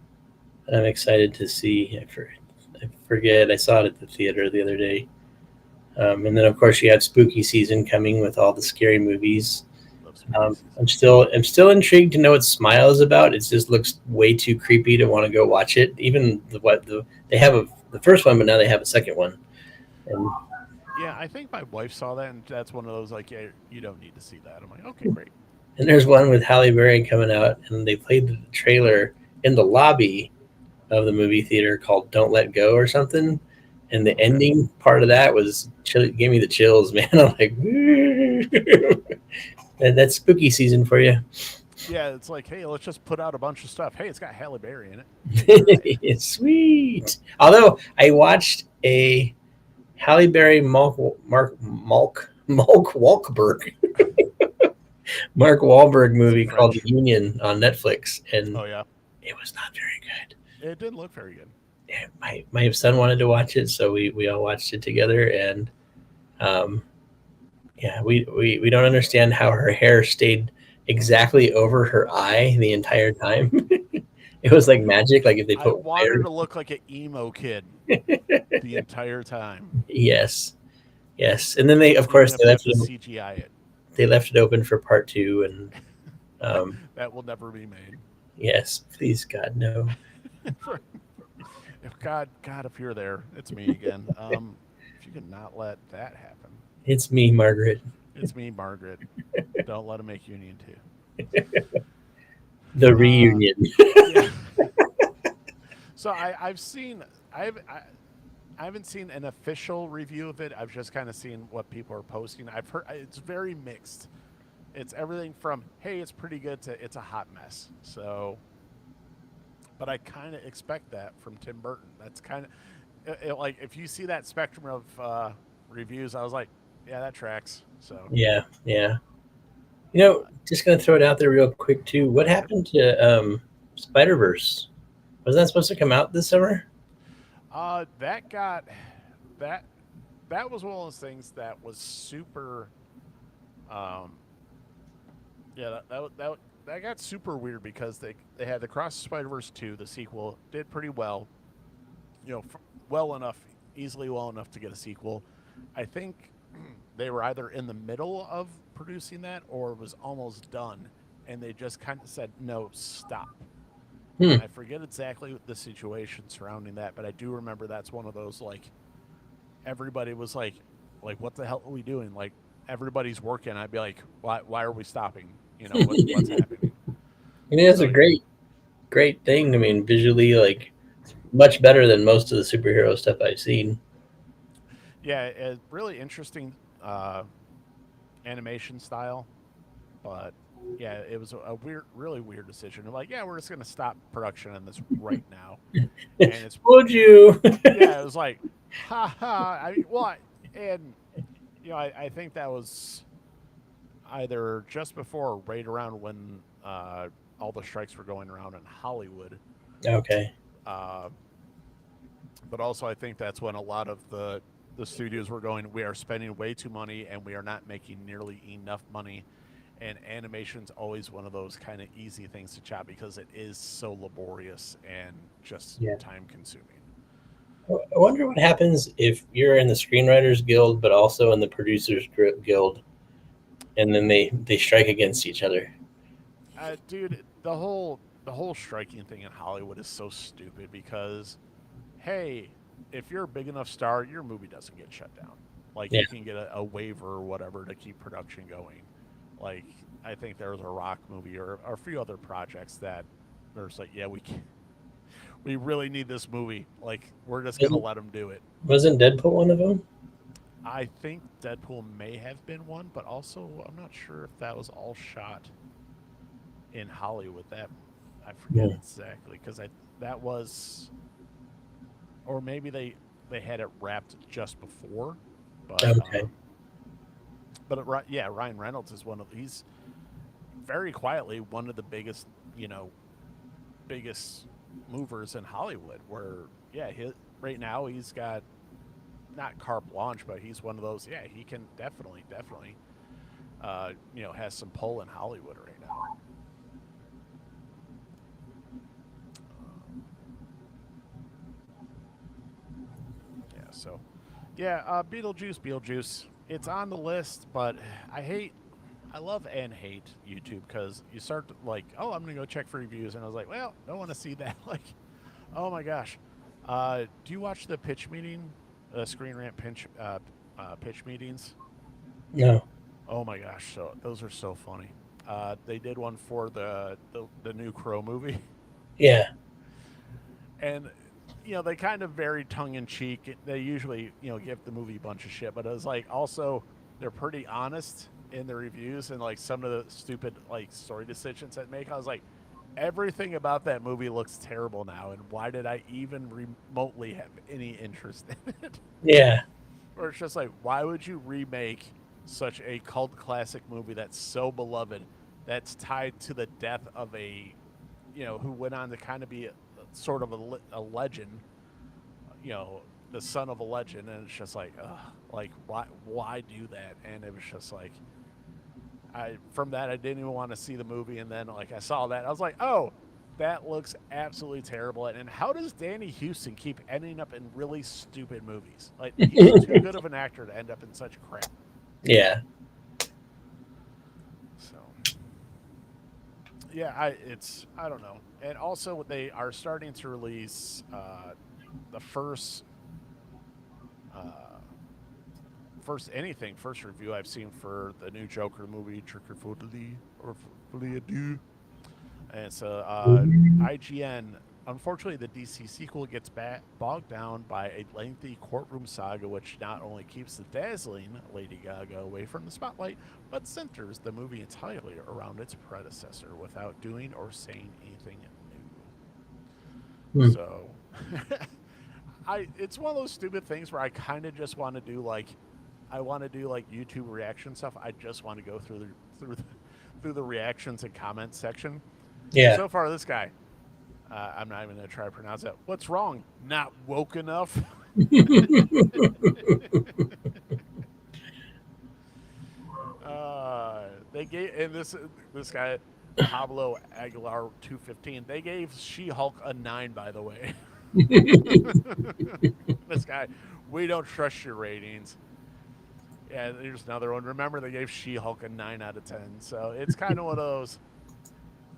excited to see. I forget. I saw it at the theater the other day. And then of course you have spooky season coming with all the scary movies. love spooky season. I'm still intrigued to know what Smile is about. It just looks way too creepy to want to go watch it. Even they have the first one, but now they have a second one. And Yeah, I think my wife saw that, and that's one of those like, yeah, you don't need to see that. I'm like, okay, great. there's one with Halle Berry coming out, and they played the trailer in the lobby of the movie theater called "Don't Let Go" or something. And the Okay. ending part of that gave me the chills, man. I'm like, that's spooky season for you. Yeah, it's like, hey, let's just put out a bunch of stuff. Hey, it's got Halle Berry in it. Right. It's sweet. Although I watched a Halle Berry Malk Wahlberg Mark Wahlberg movie called The Union on Netflix, and Oh yeah, it was not very good. it didn't look very good. Yeah, my son wanted to watch it, so we all watched it together, and um, yeah, we don't understand how her hair stayed exactly over her eye the entire time. It was like magic, like if they I put want her wire. to look like an emo kid the entire time, Yes, yes, and then they, of even course, if they have to CGI it. they left it open for part two, and That will never be made. yes, please God no. If God, if you're there, it's me again. If you could not let that happen, It's me, Margaret. it's me, Margaret. Don't let him make Union 2. The reunion. Yeah. So I've seen I haven't seen an official review of it. I've just kind of seen what people are posting. I've heard it's very mixed. It's everything from hey, it's pretty good to it's a hot mess. So, but I kind of expect that from Tim Burton. That's kind of like if you see that spectrum of reviews, I was like, yeah, that tracks. So Yeah, yeah. Just gonna throw it out there real quick too. What happened to Spider Verse? Was that supposed to come out this summer? that got that that was one of those things that was super. Um, yeah, that got super weird because they had the Cross Spider Verse 2, the sequel, did pretty well, well enough, easily well enough to get a sequel. I think they were either in the middle of producing that or it was almost done, and they just kind of said no, stop. Hmm. And I forget exactly the situation surrounding that, but I do remember that's one of those like everybody was like what the hell are we doing? Like everybody's working. I'd be like, why are we stopping? What's happening? I mean, it's So a great thing. I mean, visually, like much better than most of the superhero stuff I've seen. yeah, it's really interesting animation style, but yeah, it was a weird, really weird decision. They're like, yeah, we're just gonna stop production on this right now, and it's Would you? yeah, it was like, ha ha. I mean, and I think that was either just before or right around when all the strikes were going around in Hollywood. Okay. Uh, but also, I think that's when a lot of the studios were going. We are spending way too money, and we are not making nearly enough money. And animation's always one of those kind of easy things to chop because it is so laborious and just Yeah. time consuming. I wonder what happens if you're in the Screenwriters Guild, but also in the Producers Guild, and then they strike against each other. Dude, the whole striking thing in Hollywood is so stupid because, hey, if you're a big enough star, your movie doesn't get shut down. Like Yeah. you can get a waiver or whatever to keep production going. Like I think there was a Rock movie or a few other projects that there's like, yeah, we really need this movie. Like, we're just gonna let them do it. Wasn't Deadpool one of them? I think Deadpool may have been one, but also I'm not sure if that was all shot in Hollywood. That I forget exactly because that was, or maybe they had it wrapped just before. But Okay. yeah, Ryan Reynolds is he's very quietly one of the biggest, biggest movers in Hollywood. Where yeah, right now he's got not carte blanche, but he's one of those. Yeah, he can definitely, has some pull in Hollywood right now. Yeah, so yeah, Beetlejuice. It's on the list, but I love and hate YouTube because you start to like, oh, I'm gonna go check for reviews, and I was like, well, I don't want to see that. Like, oh my gosh, do you watch the pitch meeting, Screen Rant pitch meetings? No. Oh my gosh, so those are so funny. They did one for the new Crow movie, Yeah. and they kind of very tongue in cheek. They usually give the movie a bunch of shit, but it was like also they're pretty honest in the reviews and like some of the stupid like story decisions that make. I was like, everything about that movie looks terrible now, and why did I even remotely have any interest in it? Yeah. Or it's just like, why would you remake such a cult classic movie that's so beloved, that's tied to the death of who went on to kind of be sort of a legend, the son of a legend, and it's just like, ugh, like why do that? And it was just like, from that I didn't even want to see the movie, and then like I saw that, I was like, oh, that looks absolutely terrible. And how does Danny Houston keep ending up in really stupid movies? Like, he's too good of an actor to end up in such crap. Yeah. So, yeah, I don't know. And also, they are starting to release the first review I've seen for the new Joker movie, Trick or Folie, or Folie à Deux. And so IGN, unfortunately, the DC sequel gets bogged down by a lengthy courtroom saga, which not only keeps the dazzling Lady Gaga away from the spotlight, but centers the movie entirely around its predecessor without doing or saying anything new. So, it's one of those stupid things where I kind of just want to do like YouTube reaction stuff. I just want to go through the reactions and comments section. Yeah. So far, this guy, I'm not even going to try to pronounce that. What's wrong? Not woke enough? They gave, and this guy, Pablo Aguilar 215, they gave She-Hulk a 9, by the way. This guy, we don't trust your ratings. Yeah, there's another one. Remember, they gave She-Hulk a 9 out of 10. So it's kind of one of those.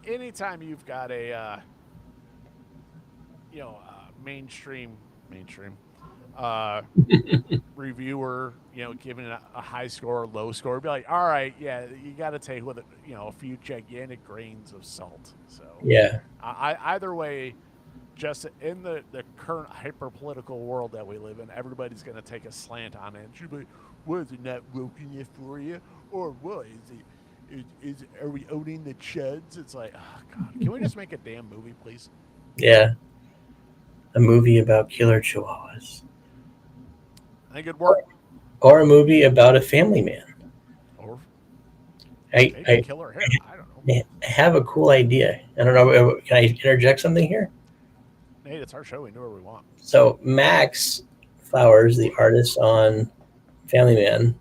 Anytime you've got a mainstream reviewer, giving it a high score or low score, be like, all right, yeah, you got to take with it, a few gigantic grains of salt. So Yeah. Either way, just in the current hyper political world that we live in, everybody's going to take a slant on it. She'll be like, was it not woke enough for you, or what is it? Are we owning the chuds? It's like, oh god, can we just make a damn movie, please? Yeah. A movie about killer chihuahuas. I think it'd work. Or a movie about a family man. Or I killer hair. I don't know. I have a cool idea. I don't know. Can I interject something here? Hey, it's our show. We do what we want. So Max Flowers, the artist on Family Man,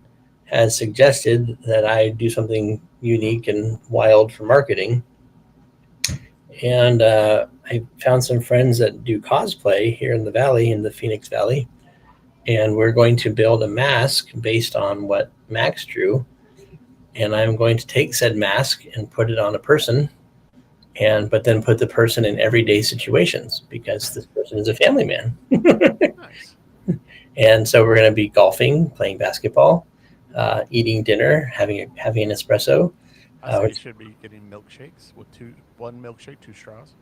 has suggested that I do something unique and wild for marketing. And I found some friends that do cosplay here in the Valley, in the Phoenix Valley. And we're going to build a mask based on what Max drew. And I'm going to take said mask and put it on a person, but then put the person in everyday situations because this person is a family man. Nice. And so we're going to be golfing, playing basketball, eating dinner, having an espresso, I say you should be getting milkshakes with one milkshake, 2 straws.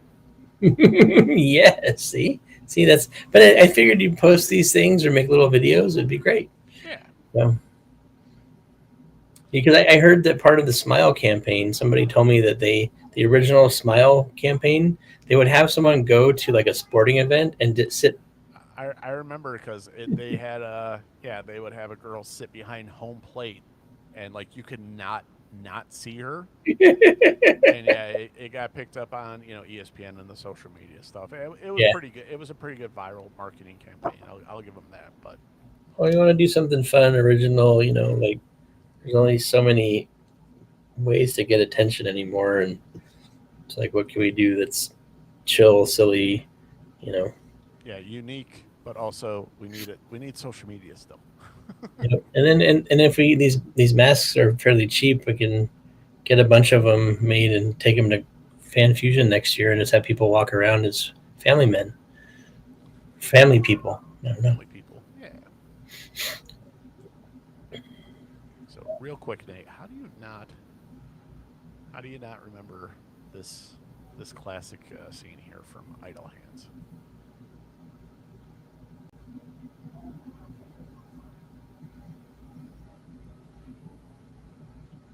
Yeah, see, that's. But I figured you'd post these things or make little videos. It'd be great. Yeah. So, because I heard that part of the Smile campaign, somebody told me that the original Smile campaign, they would have someone go to like a sporting event and sit. I remember because they had they would have a girl sit behind home plate, and like you could not see her. And yeah, it got picked up on ESPN and the social media stuff. It was Yeah. pretty good. It was a pretty good viral marketing campaign. I'll give them that. But Well, you want to do something fun, original, like there's only so many ways to get attention anymore, and it's like, what can we do that's chill, silly, yeah, unique, but also we need it. We need social media still. Yep. And then and if these masks are fairly cheap, we can get a bunch of them made and take them to Fan Fusion next year, and just have people walk around as family people. I don't know. Family people. Yeah. So real quick, Nate, how do you not remember this classic scene here from Idle Hands?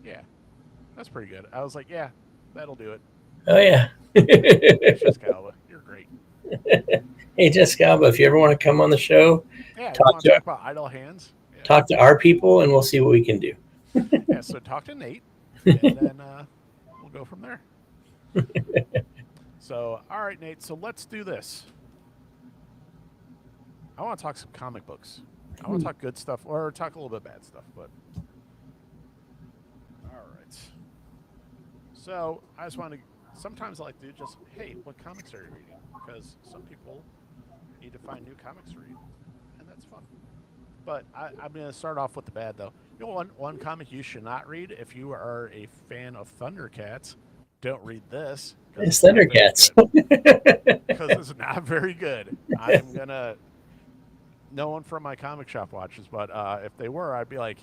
Yeah, that's pretty good. I was like, yeah, that'll do it. Oh yeah. Jessica Alba, you're great. Hey Jessica Alba, if you ever want to come on the show, Yeah, talk talk about Idle Hands. Yeah. talk to our people, and we'll see what we can do. Yeah, so talk to Nate, and then we'll go from there. So, all right, Nate. So let's do this. I want to talk some comic books. I want to talk good stuff, or talk a little bit bad stuff. But all right. So I just want to. Sometimes I like to do just, hey, what comics are you reading? Because some people need to find new comics to read, and that's fun. But I'm going to start off with the bad, though. You know, one comic you should not read if you are a fan of Thundercats. Don't read this. It's Thundercats. Because it's not very good. I'm going to... No one from my comic shop watches, but if they were, I'd be like,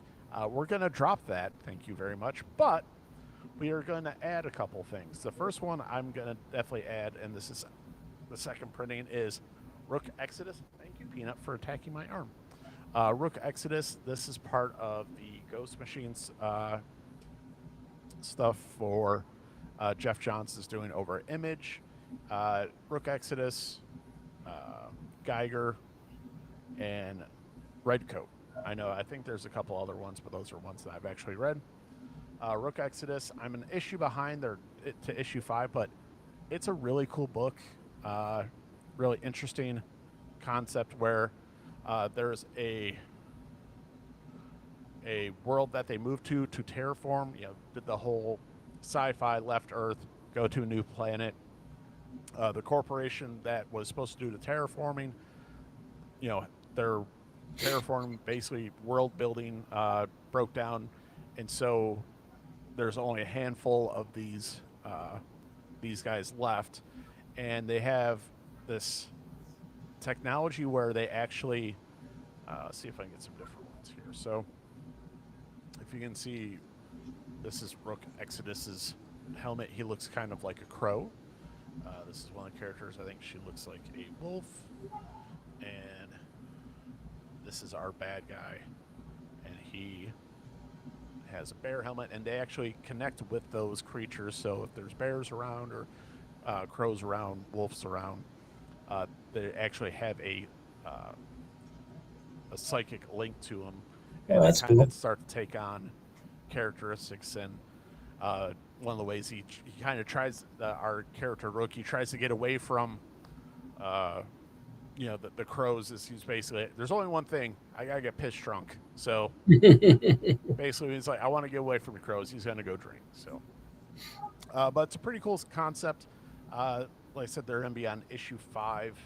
we're going to drop that. Thank you very much. But we are going to add a couple things. The first one I'm going to definitely add, and this is the second printing, is Rook Exodus. Thank you, Peanut, for attacking my arm. Rook Exodus, this is part of the Ghost Machines stuff for Jeff Johns is doing over Image. Rook Exodus, Geiger, and Redcoat. I think there's a couple other ones, but those are ones that I've actually read. Rook Exodus, I'm an issue behind to issue 5, but it's a really cool book. Really interesting concept where there's a world that they moved to terraform. Did the whole sci-fi left Earth, go to a new planet. The corporation that was supposed to do the terraforming, their terraforming, basically world building, broke down, and so there's only a handful of these guys left, and they have this technology where they actually see if I can get some different ones here. So if you can see, this is Rook Exodus's helmet. He looks kind of like a crow. This is one of the characters. I think she looks like a wolf, and this is our bad guy, and he has a bear helmet, and they actually connect with those creatures. So if there's bears around or crows around, wolves around, they actually have a psychic link to them, and that's they kind cool. of start to take on characteristics. And one of the ways he kind of tries, our character Rook, he tries to get away from the crows. Is he's basically, there's only one thing, I gotta get pissed drunk. So basically he's like, I want to get away from the crows. He's gonna go drink. So but it's a pretty cool concept. Like I said, they're gonna be on issue 5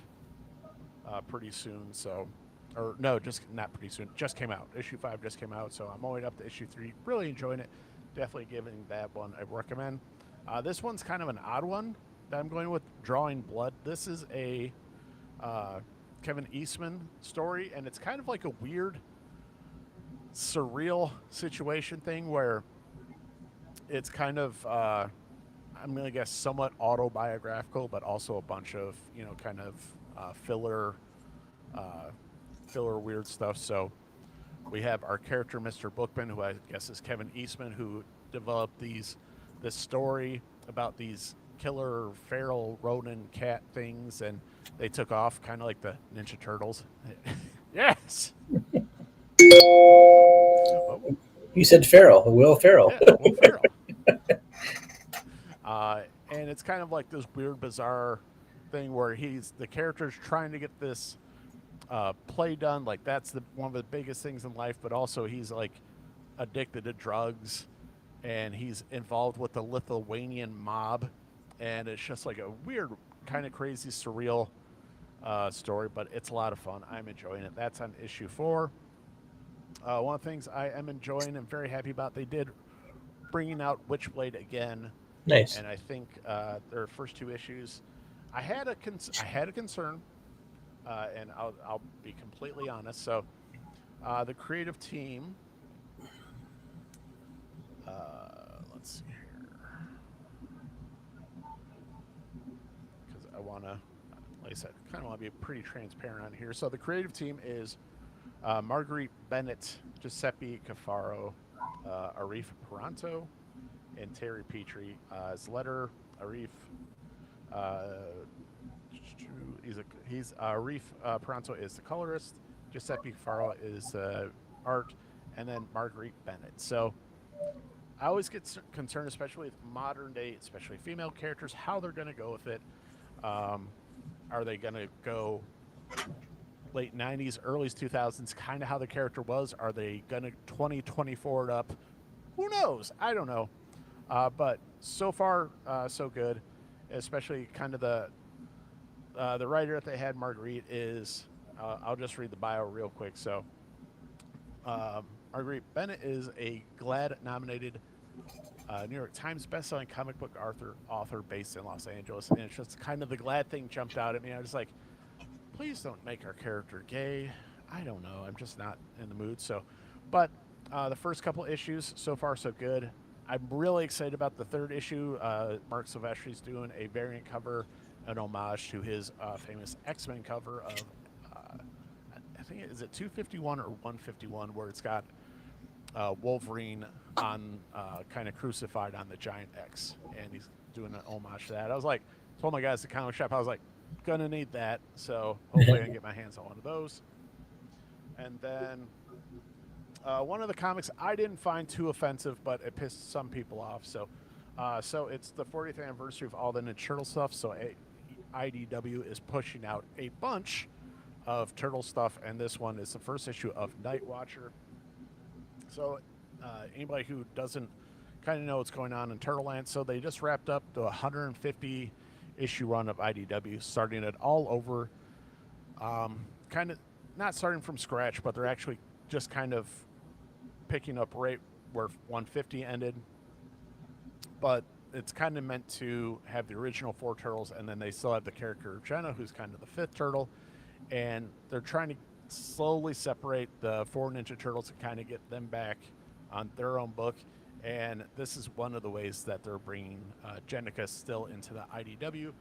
pretty soon. So, or no, just not pretty soon, just came out. Issue 5 just came out, so I'm only up to issue 3. Really enjoying it. Definitely giving that one a recommend. This one's kind of an odd one that I'm going with, Drawing Blood. This is a Kevin Eastman story, and it's kind of like a weird, surreal situation thing where it's kind of I'm gonna guess somewhat autobiographical, but also a bunch of kind of filler uh, filler weird stuff. So we have our character Mr. Bookman, who I guess is Kevin Eastman, who developed this story about these killer feral rodent cat things, and they took off kind of like the Ninja Turtles. Yes. Oh, You said Ferrell, Will Ferrell. yeah, Will Ferrell. And it's kind of like this weird, bizarre thing where the character's trying to get this play done. Like that's one of the biggest things in life, but also he's like addicted to drugs, and he's involved with the Lithuanian mob, and it's just like a weird, kind of crazy, surreal story. But it's a lot of fun. I'm enjoying it. That's on issue 4. One of the things I am enjoying and very happy about, they did bringing out Witchblade again. Nice. And I think their first 2 issues, I had a concern, and I'll be completely honest. So, the creative team, let's see here, because I want to, like I said, kind of want to be pretty transparent on here. So the creative team is Marguerite Bennett, Giuseppe Cafaro, Arif Paranto, and Terry Petrie. His letter, Arif, Arif Paranto is the colorist, Giuseppe Cafaro is art, and then Marguerite Bennett. So I always get concerned, especially with modern day, especially female characters, how they're going to go with it. Are they going to go late 90s, early 2000s, kind of how the character was? Are they going to 2024 it up? Who knows? I don't know. But so far, so good. Especially kind of the writer that they had, Marguerite, is, I'll just read the bio real quick. So Marguerite Bennett is a GLAAD-nominated New York Times bestselling comic book author based in Los Angeles. And it's just kind of the GLAAD thing jumped out at me. I was like, please don't make our character gay. I don't know. I'm just not in the mood. So, but the first couple issues, so far so good. I'm really excited about the 3rd issue. Mark Silvestri's doing a variant cover, an homage to his famous X-Men cover of, I think, is it 251 or 151, where it's got Wolverine on kind of crucified on the giant X, and he's doing an homage to that. I was like, told my guys at the comic shop, I was like, gonna need that, so hopefully I can get my hands on one of those. And then one of the comics I didn't find too offensive, but it pissed some people off. So it's the 40th anniversary of all the Ninja Turtle stuff. So IDW is pushing out a bunch of Turtle stuff, and this one is the first issue of Night Watcher. So anybody who doesn't kind of know what's going on in Turtle Land, so they just wrapped up the 150 issue run of IDW, starting it all over. Kind of not starting from scratch, but they're actually just kind of picking up right where 150 ended. But it's kind of meant to have the original 4 turtles, and then they still have the character Jenna, who's kind of the 5th turtle, and they're trying to slowly separate the 4 Ninja Turtles and kind of get them back on their own book. And this is one of the ways that they're bringing Jennica still into the IDW.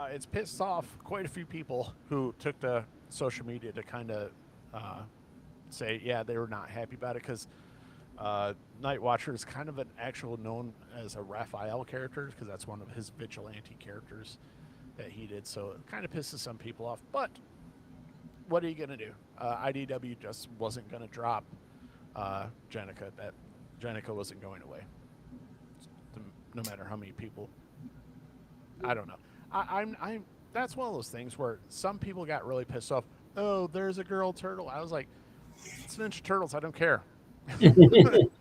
It's pissed off quite a few people who took to social media to kind of say, yeah, they were not happy about it, because Night Watcher is kind of an actual known as a Raphael character, because that's one of his vigilante characters that he did. So it kind of pisses some people off. But what are you going to do? IDW just wasn't going to drop Jennica. That Jennica wasn't going away, no matter how many people. I don't know. I'm that's one of those things where some people got really pissed off. Oh, there's a girl turtle. I was like, it's Ninja Turtles. I don't care. Do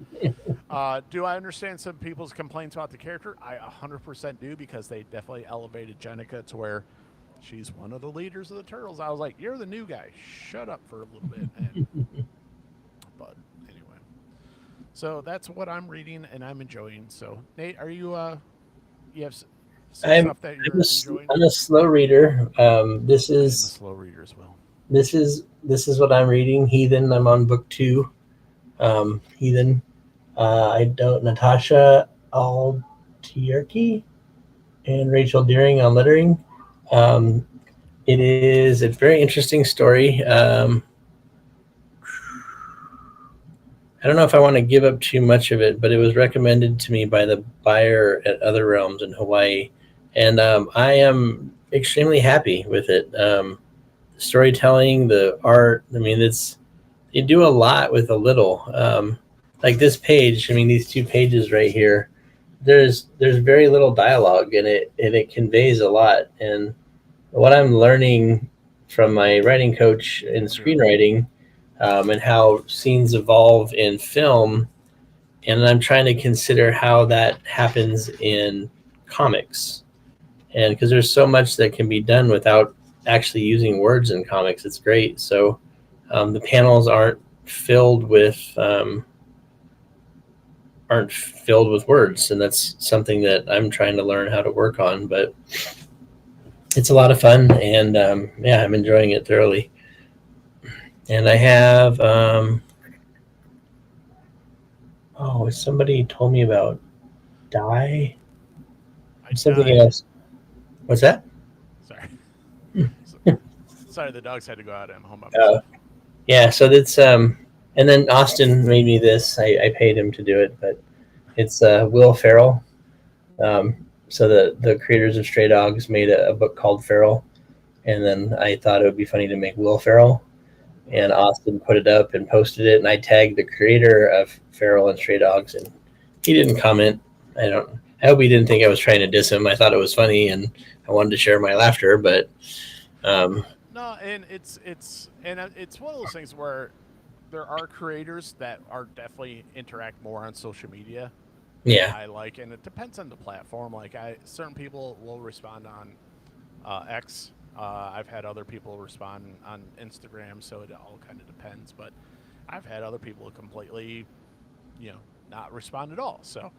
I understand some people's complaints about the character? I 100% do, because they definitely elevated Jennica to where she's one of the leaders of the Turtles. I was like, you're the new guy. Shut up for a little bit. But anyway. So that's what I'm reading and I'm enjoying. So, Nate, are you you have stuff that you're enjoying? I'm a slow reader. This is I'm a slow reader as well. This is what I'm reading. Heathen. I'm on book 2. Heathen. I don't. Natasha Altierke and Rachel Deering on lettering. Um, it is a very interesting story. I don't know if I want to give up too much of it, but it was recommended to me by the buyer at Other Realms in Hawaii, and I am extremely happy with it. The storytelling, the art. I mean, it's you do a lot with a little. Like this page. I mean, these 2 pages right here. There's very little dialogue in it, and it conveys a lot. And what I'm learning from my writing coach in screenwriting, and how scenes evolve in film, and I'm trying to consider how that happens in comics. And because there's so much that can be done without actually using words in comics, it's great. So the panels filled with aren't filled with words, and that's something that I'm trying to learn how to work on. But it's a lot of fun, and yeah, I'm enjoying it thoroughly. And I have somebody told me about Die. I Something died. else. What's that? Sorry. Sorry, the dogs had to go out. I'm home by Uh, myself. yeah, so that's and then Austin made me this. I paid him to do it, but it's Will Ferrell. So the creators of Stray Dogs made a book called Feral, and then I thought it would be funny to make Will Ferrell, and Austin put it up and posted it, and I tagged the creator of Feral and Stray Dogs, and he didn't comment. I don't. I hope he didn't think I was trying to diss him. I thought it was funny, and I wanted to share my laughter, but No, and it's one of those things where there are creators that are definitely interact more on social media than yeah, I like, and it depends on the platform. Like certain people will respond on X. I've had other people respond on Instagram, so it all kind of depends. But I've had other people completely, not respond at all. So,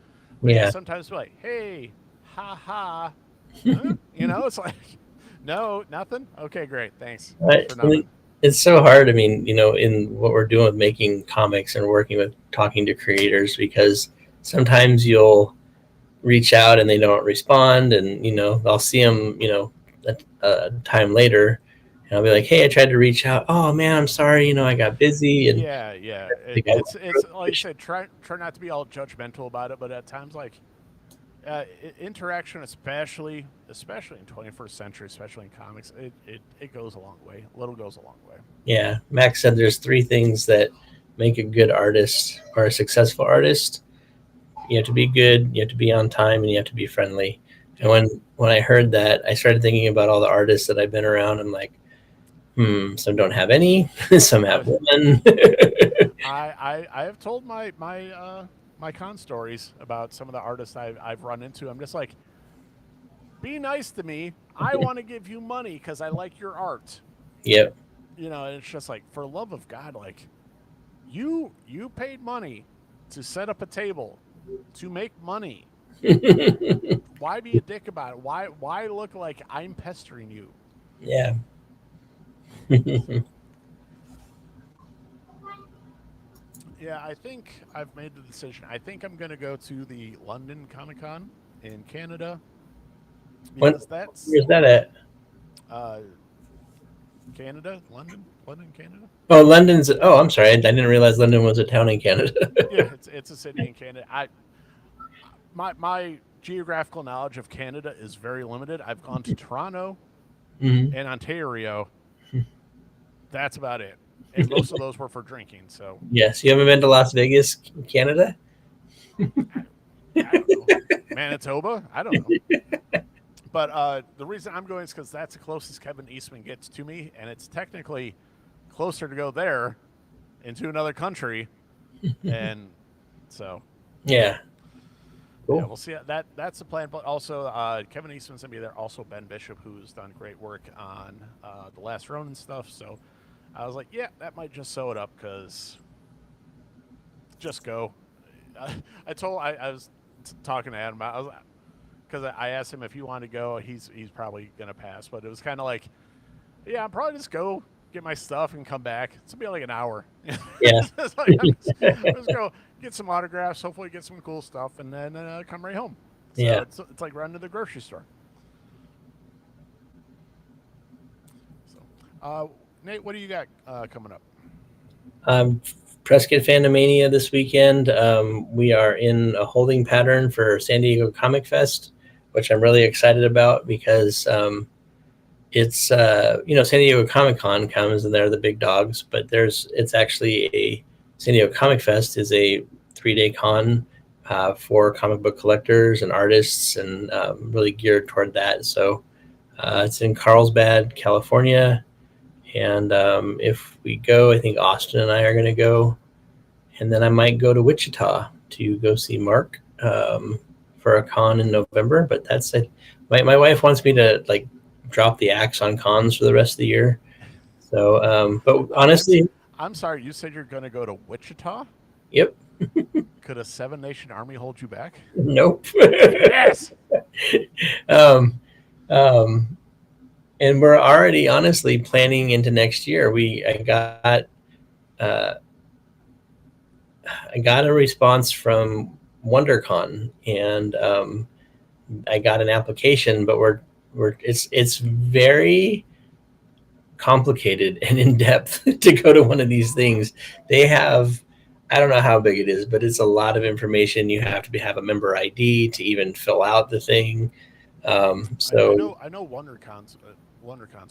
but yeah, yeah. sometimes like, hey, ha ha, huh? It's like, no, nothing. Okay, great, thanks for nothing. It's so hard. I mean, in what we're doing with making comics and working with talking to creators, because sometimes you'll reach out and they don't respond, and I'll see them, a time later, and I'll be like, "Hey, I tried to reach out. Oh man, I'm sorry. I got busy." And Yeah, yeah. like, It's like you said, try not to be all judgmental about it, but at times like interaction, especially in 21st century, especially in comics, it goes a long way. Little goes a long way. yeah, Max said there's 3 things that make a good artist or a successful artist. You have to be good, you have to be on time, and you have to be friendly. And Yep. when I heard that, I started thinking about all the artists that I've been around. I'm like, some don't have any, some Uh, have one. I have told my con stories about some of the artists I've run into. I'm just like, be nice to me. I want to give you money because I like your art. Yep. And it's just like, for love of God, like you paid money to set up a table to make money. Why be a dick about it? Why look like I'm pestering you? Yeah. Yeah, I think I've made the decision. I think I'm going to go to the London Comic Con in Canada When, because that's where's that at? uh, Canada, London, Canada. Oh, London's. Oh, I'm sorry. I didn't realize London was a town in Canada. Yeah, it's a city in Canada. My geographical knowledge of Canada is very limited. I've gone to Toronto Mhm. and Ontario. That's about it, and most of those were for drinking. So Yes, you haven't been to Las Vegas, Canada? I don't know, Manitoba. I don't know. But the reason I'm going is because that's the closest Kevin Eastman gets to me, and it's technically closer to go there into another country, and so Yeah. yeah, Cool. we'll see. That's the plan. But also, Kevin Eastman's gonna be there. Also, Ben Bishop, who's done great work on the Last Ronin stuff. So I was like, yeah, that might just sew it up because just go. I was talking to Adam. I was because I asked him if he wanted to go. He's probably gonna pass, but it was kind of like, yeah, I'll probably just go get my stuff, and come back. It's gonna be like an hour. Yeah. It's like, let's go get some autographs. Hopefully, get some cool stuff, and then come right home. So Yeah. it's like running to the grocery store. So, Nate, what do you got coming up? Prescott Fandomania this weekend. We are in a holding pattern for San Diego Comic Fest, which I'm really excited about because it's San Diego Comic Con comes and they're the big dogs, but it's actually a San Diego Comic Fest is a 3-day con for comic book collectors and artists, and really geared toward that. So it's in Carlsbad, California. And if we go, I think Austin and I are going to go. And then I might go to Wichita to go see Mark for a con in November. But that's it. My wife wants me to like drop the axe on cons for the rest of the year. So, but honestly, I'm sorry. You said you're going to go to Wichita. yep. Could a 7-nation army hold you back? Nope. Yes. um, and we're already honestly planning into next year. I got a response from WonderCon, and I got an application, but it's very complicated and in depth to go to one of these things. They have, I don't know how big it is, but it's a lot of information. You have to have a member ID to even fill out the thing. So I know WonderCon's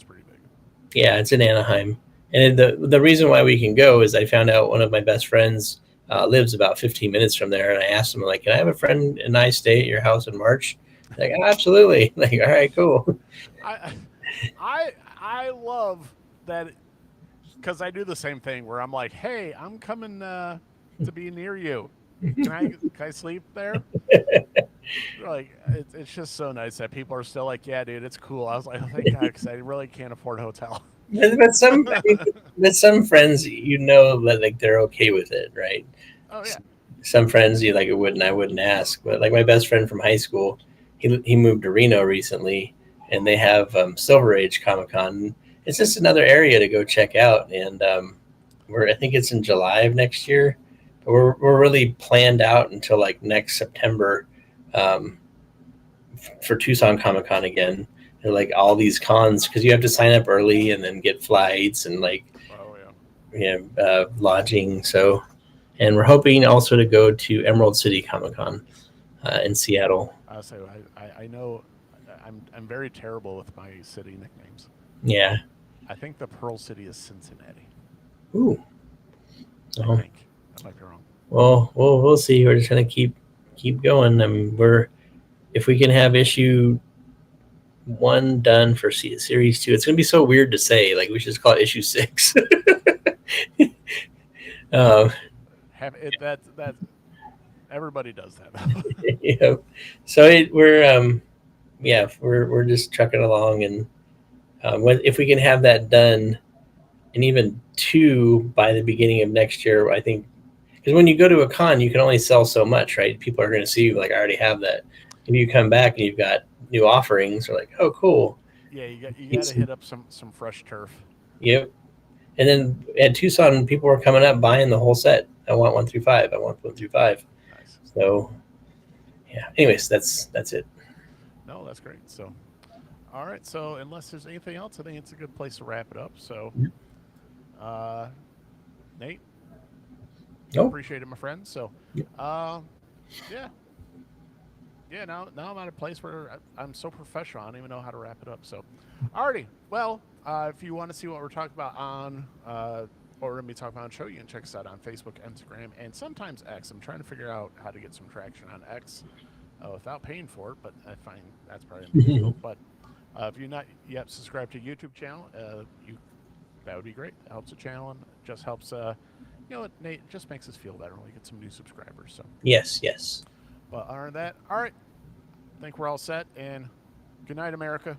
pretty big. yeah, it's in Anaheim. And the reason why we can go is I found out one of my best friends lives about 15 minutes from there. And I asked him, like, can I have a friend and I stay at your house in March? Like, absolutely. Like, all right, cool. I love that because I do the same thing where I'm like, hey, I'm coming to be near you. Can I sleep there? Like, it's just so nice that people are still like, yeah, dude, it's cool. I was like, oh, thank God, because I really can't afford a hotel. But some friends, that like they're okay with it, right? Oh yeah. Some friends you like I wouldn't ask, but like my best friend from high school, he moved to Reno recently, and they have Silver Age Comic Con. It's just another area to go check out, and I think it's in July of next year. But we're really planned out until like next September for Tucson Comic Con again. And like all these cons, because you have to sign up early and then get flights and like lodging. So, and we're hoping also to go to Emerald City Comic Con in Seattle. So I know I'm very terrible with my city nicknames. Yeah. I think the Pearl City is Cincinnati. Ooh. I think I might be wrong. Well, we'll see. We're just gonna keep going. I mean, if we can have issue 1 done for series 2, it's gonna be so weird to say. Like we should just call it issue 6. That everybody does that. Yeah. So we're just trucking along, and if we can have that done, and even 2 by the beginning of next year, I think, because when you go to a con, you can only sell so much, right? People are going to see you like, I already have that. If you come back and you've got new offerings, they're like, oh, cool. Yeah, you got to hit up some fresh turf. Yep. And then at Tucson, people were coming up buying the whole set. I want 1 through 5. I want 1 through 5. Nice. So, yeah. Anyways, that's it. No, that's great. So, all right. So, unless there's anything else, I think it's a good place to wrap it up. So, Nate, appreciate it, my friend. So, yeah. Now I'm at a place where I'm so professional, I don't even know how to wrap it up. So, alrighty. Well, if you want to see what we're talking about on, what we're going to be talking about on the show, you can check us out on Facebook, Instagram, and sometimes X. I'm trying to figure out how to get some traction on X without paying for it, but I find that's probably difficult. But if you're not yet subscribed to the YouTube channel, that would be great. It helps the channel and just helps, Nate, it just makes us feel better when we get some new subscribers. So Yes. But other than that, all right. I think we're all set. And good night, America.